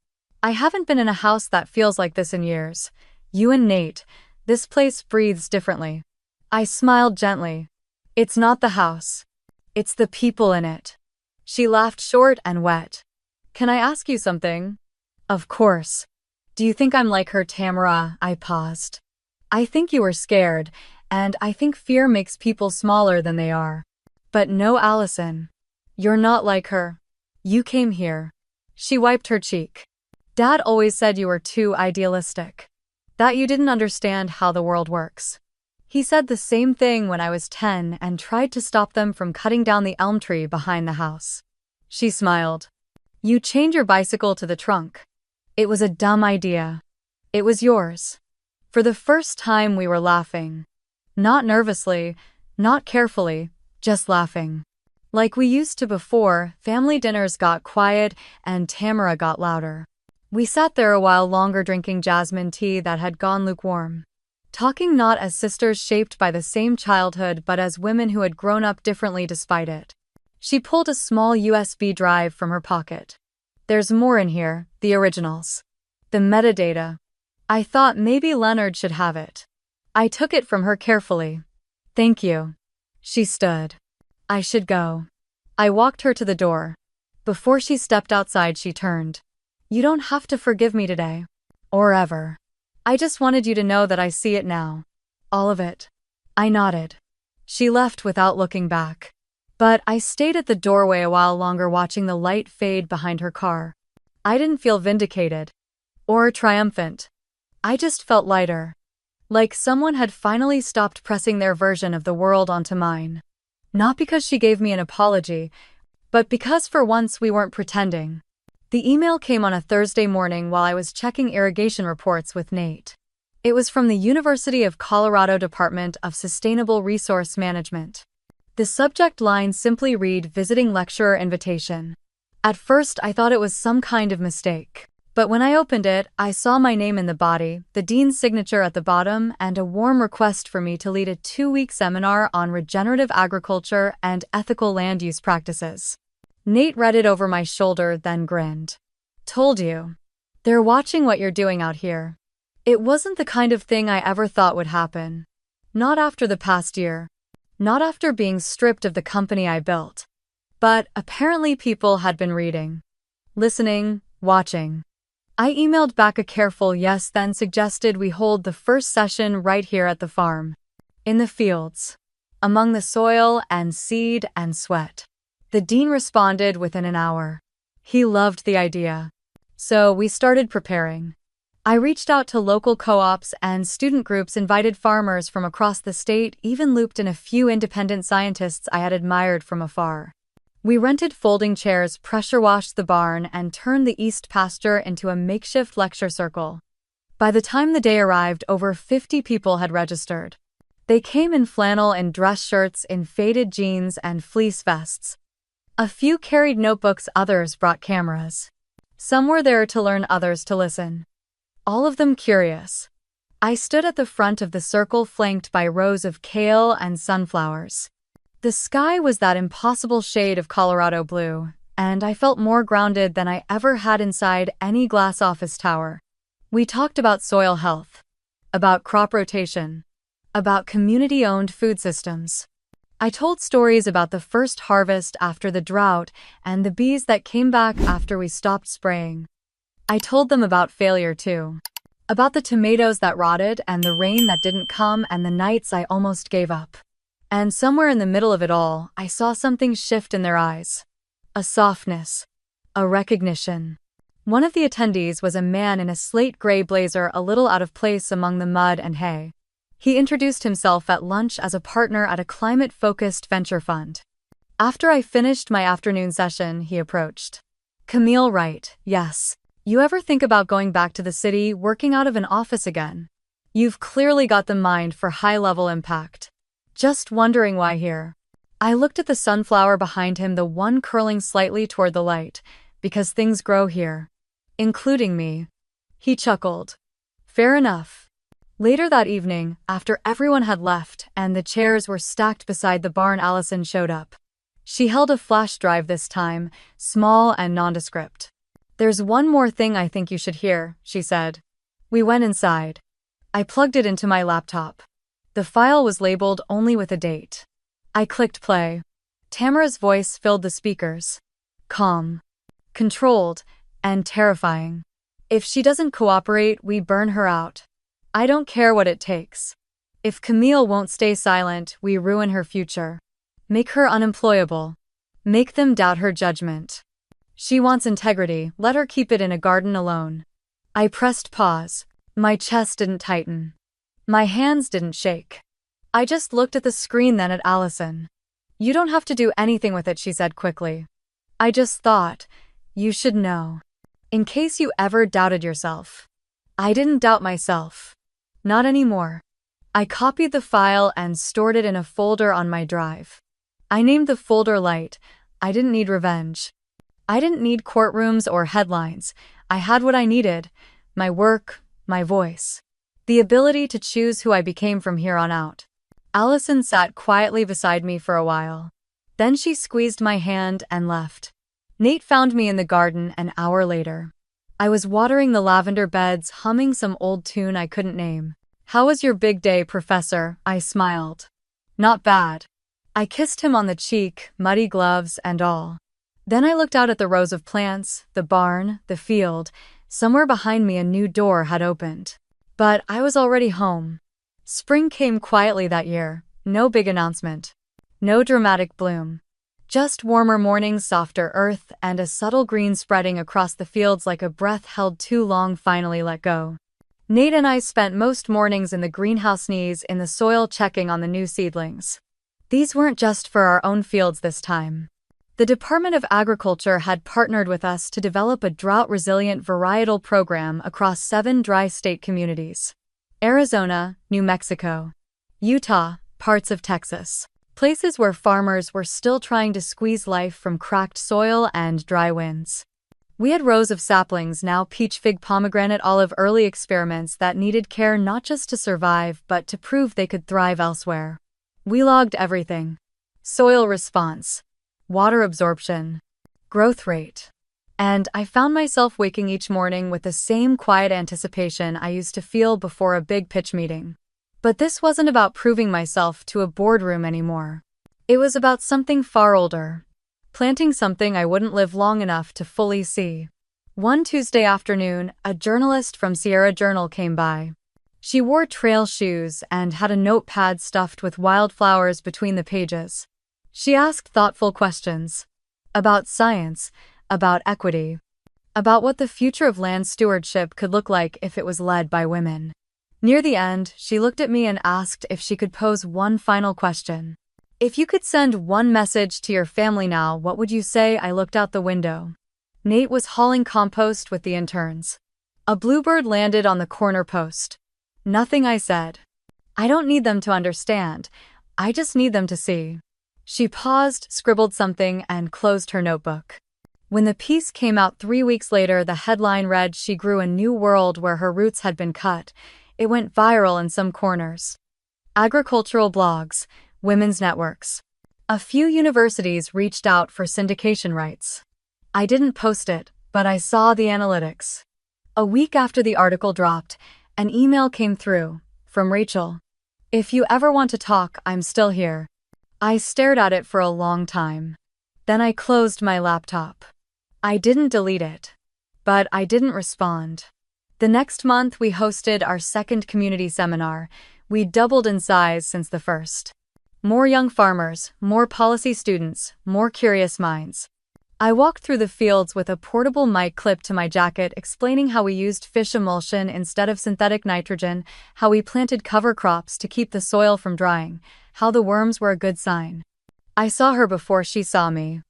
I haven't been in a house that feels like this in years. You and Nate, this place breathes differently. I smiled gently. It's not the house. It's the people in it. She laughed short and wet. Can I ask you something? Of course. Do you think I'm like her, Tamara? I paused. I think you were scared, and I think fear makes people smaller than they are. But no, Allison. You're not like her. You came here. She wiped her cheek. Dad always said you were too idealistic. That you didn't understand how the world works. He said the same thing when I was 10 and tried to stop them from cutting down the elm tree behind the house. She smiled. You chained your bicycle to the trunk. It was a dumb idea. It was yours. For the first time we were laughing. Not nervously, not carefully, just laughing. Like we used to before, family dinners got quiet and Tamara got louder. We sat there a while longer drinking jasmine tea that had gone lukewarm. Talking not as sisters shaped by the same childhood but as women who had grown up differently despite it. She pulled a small USB drive from her pocket. There's more in here, the originals. The metadata. I thought maybe Leonard should have it. I took it from her carefully. Thank you. She stood. I should go. I walked her to the door. Before she stepped outside, she turned. You don't have to forgive me today. Or ever. I just wanted you to know that I see it now. All of it. I nodded. She left without looking back. But I stayed at the doorway a while longer watching the light fade behind her car. I didn't feel vindicated. Or triumphant. I just felt lighter. Like someone had finally stopped pressing their version of the world onto mine. Not because she gave me an apology, but because for once we weren't pretending. The email came on a Thursday morning while I was checking irrigation reports with Nate. It was from the University of Colorado Department of Sustainable Resource Management. The subject line simply read Visiting Lecturer Invitation. At first I thought it was some kind of mistake. But when I opened it, I saw my name in the body, the dean's signature at the bottom, and a warm request for me to lead a 2-week seminar on regenerative agriculture and ethical land use practices. Nate read it over my shoulder, then grinned. Told you. They're watching what you're doing out here. It wasn't the kind of thing I ever thought would happen. Not after the past year. Not after being stripped of the company I built. But apparently people had been reading. Listening, watching. I emailed back a careful yes, then suggested we hold the first session right here at the farm. In the fields. Among the soil and seed and sweat. The dean responded within an hour. He loved the idea. So we started preparing. I reached out to local co-ops and student groups, invited farmers from across the state, even looped in a few independent scientists I had admired from afar. We rented folding chairs, pressure-washed the barn, and turned the east pasture into a makeshift lecture circle. By the time the day arrived, over 50 people had registered. They came in flannel and dress shirts, in faded jeans and fleece vests. A few carried notebooks, others brought cameras. Some were there to learn, others to listen. All of them curious. I stood at the front of the circle, flanked by rows of kale and sunflowers. The sky was that impossible shade of Colorado blue, and I felt more grounded than I ever had inside any glass office tower. We talked about soil health, about crop rotation, about community-owned food systems. I told stories about the first harvest after the drought and the bees that came back after we stopped spraying. I told them about failure too. About the tomatoes that rotted and the rain that didn't come and the nights I almost gave up. And somewhere in the middle of it all, I saw something shift in their eyes. A softness. A recognition. One of the attendees was a man in a slate gray blazer a little out of place among the mud and hay. He introduced himself at lunch as a partner at a climate-focused venture fund. After I finished my afternoon session, he approached. "Camille Wright, yes. You ever think about going back to the city, working out of an office again? You've clearly got the mind for high-level impact. Just wondering why here." I looked at the sunflower behind him, the one curling slightly toward the light, because things grow here. Including me. He chuckled. Fair enough. Later that evening, after everyone had left and the chairs were stacked beside the barn, Allison showed up. She held a flash drive this time, small and nondescript. "There's one more thing I think you should hear," she said. We went inside. I plugged it into my laptop. The file was labeled only with a date. I clicked play. Tamara's voice filled the speakers. Calm. Controlled. And terrifying. "If she doesn't cooperate, we burn her out. I don't care what it takes. If Camille won't stay silent, we ruin her future. Make her unemployable. Make them doubt her judgment. She wants integrity, let her keep it in a garden alone." I pressed pause. My chest didn't tighten. My hands didn't shake. I just looked at the screen, then at Allison. "You don't have to do anything with it," she said quickly. "I just thought, you should know. In case you ever doubted yourself." I didn't doubt myself. Not anymore. I copied the file and stored it in a folder on my drive. I named the folder Light. I didn't need revenge. I didn't need courtrooms or headlines. I had what I needed: my work, my voice. The ability to choose who I became from here on out. Allison sat quietly beside me for a while. Then she squeezed my hand and left. Nate found me in the garden an hour later. I was watering the lavender beds, humming some old tune I couldn't name. "How was your big day, Professor?" I smiled. "Not bad." I kissed him on the cheek, muddy gloves and all. Then I looked out at the rows of plants, the barn, the field. Somewhere behind me a new door had opened. But I was already home. Spring came quietly that year. No big announcement. No dramatic bloom. Just warmer mornings, softer earth, and a subtle green spreading across the fields like a breath held too long finally let go. Nate and I spent most mornings in the greenhouse, knees in the soil, checking on the new seedlings. These weren't just for our own fields this time. The Department of Agriculture had partnered with us to develop a drought-resilient varietal program across 7 dry state communities: Arizona, New Mexico, Utah, parts of Texas. Places where farmers were still trying to squeeze life from cracked soil and dry winds. We had rows of saplings, now peach, fig, pomegranate, olive, early experiments that needed care not just to survive but to prove they could thrive elsewhere. We logged everything: soil response, water absorption, growth rate. And I found myself waking each morning with the same quiet anticipation I used to feel before a big pitch meeting. But this wasn't about proving myself to a boardroom anymore. It was about something far older. Planting something I wouldn't live long enough to fully see. One Tuesday afternoon, a journalist from Sierra Journal came by. She wore trail shoes and had a notepad stuffed with wildflowers between the pages. She asked thoughtful questions. About science, about equity, about what the future of land stewardship could look like if it was led by women. Near the end, she looked at me and asked if she could pose one final question. "If you could send one message to your family now, what would you say?" I looked out the window. Nate was hauling compost with the interns. A bluebird landed on the corner post. "Nothing," I said. "I don't need them to understand. I just need them to see." She paused, scribbled something, and closed her notebook. When the piece came out 3 weeks later, the headline read, "She grew a new world where her roots had been cut." It went viral in some corners. Agricultural blogs, women's networks, A few universities reached out for syndication rights. I didn't post it, but I saw the analytics. A week after the article dropped, an email came through, from Rachel. "If you ever want to talk, I'm still here." I stared at it for a long time. Then I closed my laptop. I didn't delete it. But I didn't respond. The next month, we hosted our second community seminar. We doubled in size since the first. More young farmers, more policy students, more curious minds. I walked through the fields with a portable mic clipped to my jacket, explaining how we used fish emulsion instead of synthetic nitrogen, how we planted cover crops to keep the soil from drying, how the worms were a good sign. I saw her before she saw me.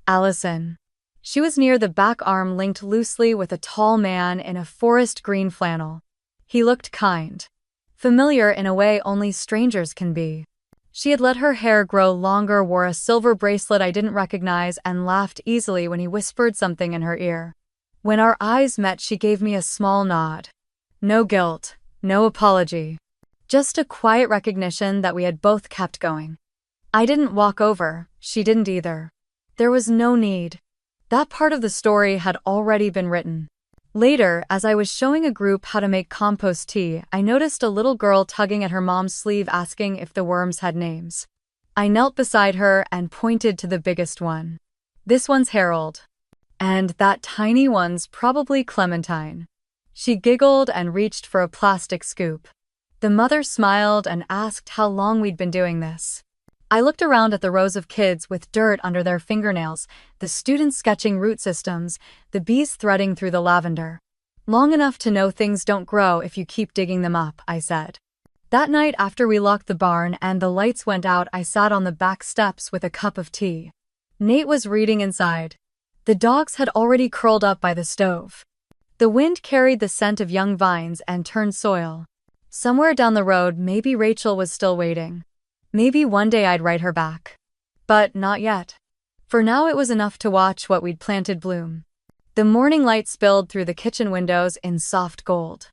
Allison. She was near the back arm, linked loosely with a tall man in a forest green flannel. He looked kind. Familiar in a way only strangers can be. She had let her hair grow longer, wore a silver bracelet I didn't recognize, and laughed easily when he whispered something in her ear. When our eyes met, she gave me a small nod. No guilt, no apology. Just a quiet recognition that we had both kept going. I didn't walk over, she didn't either. There was no need. That part of the story had already been written. Later, as I was showing a group how to make compost tea, I noticed a little girl tugging at her mom's sleeve, asking if the worms had names. I knelt beside her and pointed to the biggest one. "This one's Harold. And that tiny one's probably Clementine." She giggled and reached for a plastic scoop. The mother smiled and asked how long we'd been doing this. I looked around at the rows of kids with dirt under their fingernails, the students sketching root systems, the bees threading through the lavender. "Long enough to know things don't grow if you keep digging them up," I said. That night, after we locked the barn and the lights went out, I sat on the back steps with a cup of tea. Nate was reading inside. The dogs had already curled up by the stove. The wind carried the scent of young vines and turned soil. Somewhere down the road, maybe Rachel was still waiting. Maybe one day I'd write her back. But not yet. For now, it was enough to watch what we'd planted bloom. The morning light spilled through the kitchen windows in soft gold.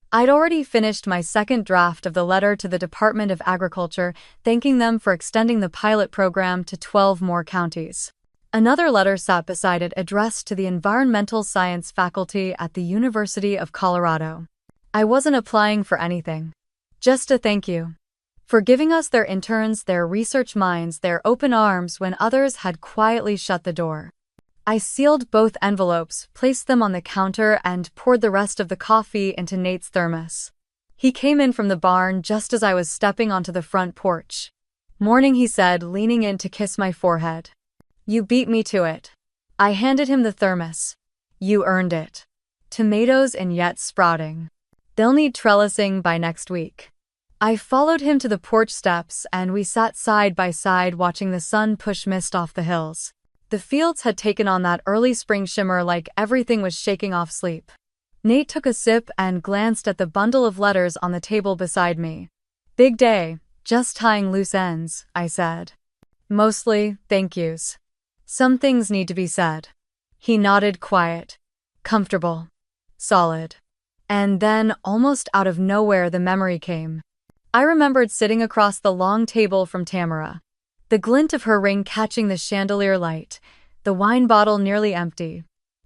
I'd already finished my second draft of the letter to the Department of Agriculture, thanking them for extending the pilot program to 12 more counties. Another letter sat beside it, addressed to the Environmental Science faculty at the University of Colorado. I wasn't applying for anything. Just a thank you. For giving us their interns, their research minds, their open arms when others had quietly shut the door. I sealed both envelopes, placed them on the counter, and poured the rest of the coffee into Nate's thermos. He came in from the barn just as I was stepping onto the front porch. "Morning," he said, leaning in to kiss my forehead. "You beat me to it." I handed him the thermos. "You earned it. Tomatoes and yet sprouting. They'll need trellising by next week." I followed him to the porch steps, and we sat side by side watching the sun push mist off the hills. The fields had taken on that early spring shimmer, like everything was shaking off sleep. Nate took a sip and glanced at the bundle of letters on the table beside me. "Big day, just tying loose ends," I said. "Mostly thank yous. Some things need to be said." He nodded, quiet, comfortable, solid. And then, almost out of nowhere, the memory came. I remembered sitting across the long table from Tamara. The glint of her ring catching the chandelier light, the wine bottle nearly empty,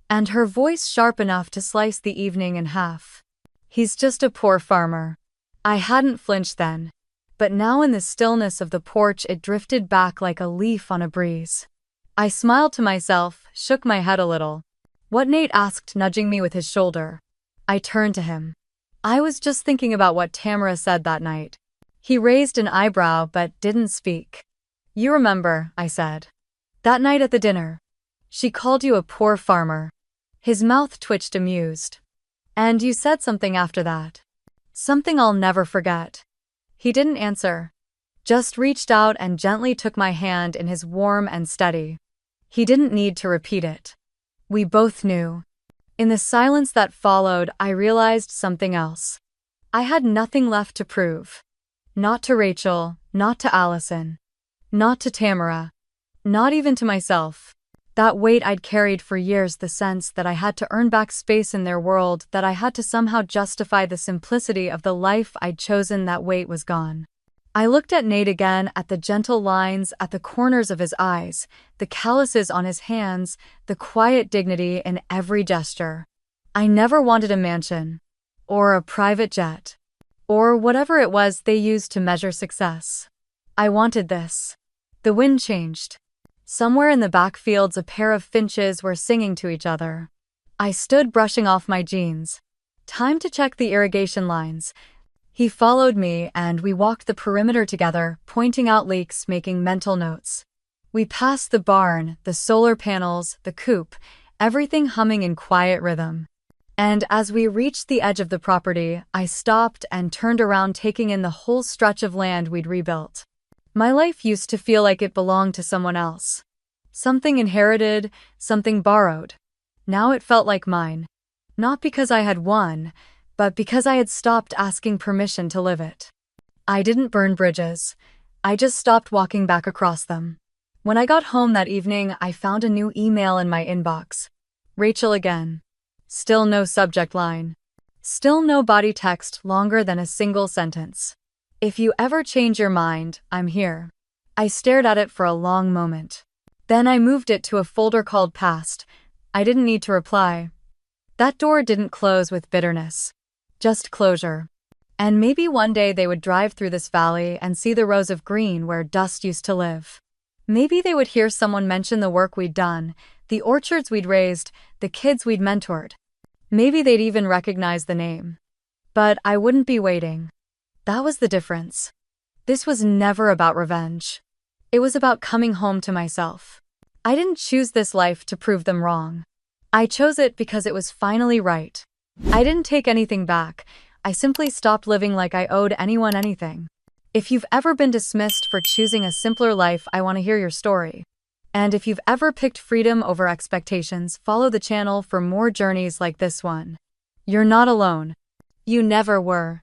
and her voice sharp enough to slice the evening in half. "He's just a poor farmer." I hadn't flinched then. But now, in the stillness of the porch, it drifted back like a leaf on a breeze. I smiled to myself, shook my head a little. "What?" Nate asked, nudging me with his shoulder. I turned to him. "I was just thinking about what Tamara said that night." He raised an eyebrow but didn't speak. "You remember," I said. "That night at the dinner. She called you a poor farmer." His mouth twitched, amused. "And you said something after that. Something I'll never forget." He didn't answer. Just reached out and gently took my hand in his, warm and steady. He didn't need to repeat it. We both knew. In the silence that followed, I realized something else. I had nothing left to prove. Not to Rachel, not to Allison, not to Tamara, not even to myself. That weight I'd carried for years, the sense that I had to earn back space in their world, that I had to somehow justify the simplicity of the life I'd chosen, that weight was gone. I looked at Nate again, at the gentle lines at the corners of his eyes, the calluses on his hands, the quiet dignity in every gesture. I never wanted a mansion, or a private jet, or whatever it was they used to measure success. I wanted this. The wind changed. Somewhere in the backfields, a pair of finches were singing to each other. I stood brushing off my jeans. Time to check the irrigation lines. He followed me, and we walked the perimeter together, pointing out leaks, making mental notes. We passed the barn, the solar panels, the coop, everything humming in quiet rhythm. And as we reached the edge of the property, I stopped and turned around, taking in the whole stretch of land we'd rebuilt. My life used to feel like it belonged to someone else. Something inherited, something borrowed. Now it felt like mine. Not because I had won, but because I had stopped asking permission to live it. I didn't burn bridges. I just stopped walking back across them. When I got home that evening, I found a new email in my inbox. Rachel again. Still no subject line. Still no body text longer than a single sentence. If you ever change your mind, I'm here. I stared at it for a long moment. Then I moved it to a folder called Past. I didn't need to reply. That door didn't close with bitterness. Just closure. And maybe one day they would drive through this valley and see the rows of green where dust used to live. Maybe they would hear someone mention the work we'd done, the orchards we'd raised, the kids we'd mentored. Maybe they'd even recognize the name. But I wouldn't be waiting. That was the difference. This was never about revenge. It was about coming home to myself. I didn't choose this life to prove them wrong. I chose it because it was finally right. I didn't take anything back. I simply stopped living like I owed anyone anything. If you've ever been dismissed for choosing a simpler life, I want to hear your story. And if you've ever picked freedom over expectations, follow the channel for more journeys like this one. You're not alone. You never were.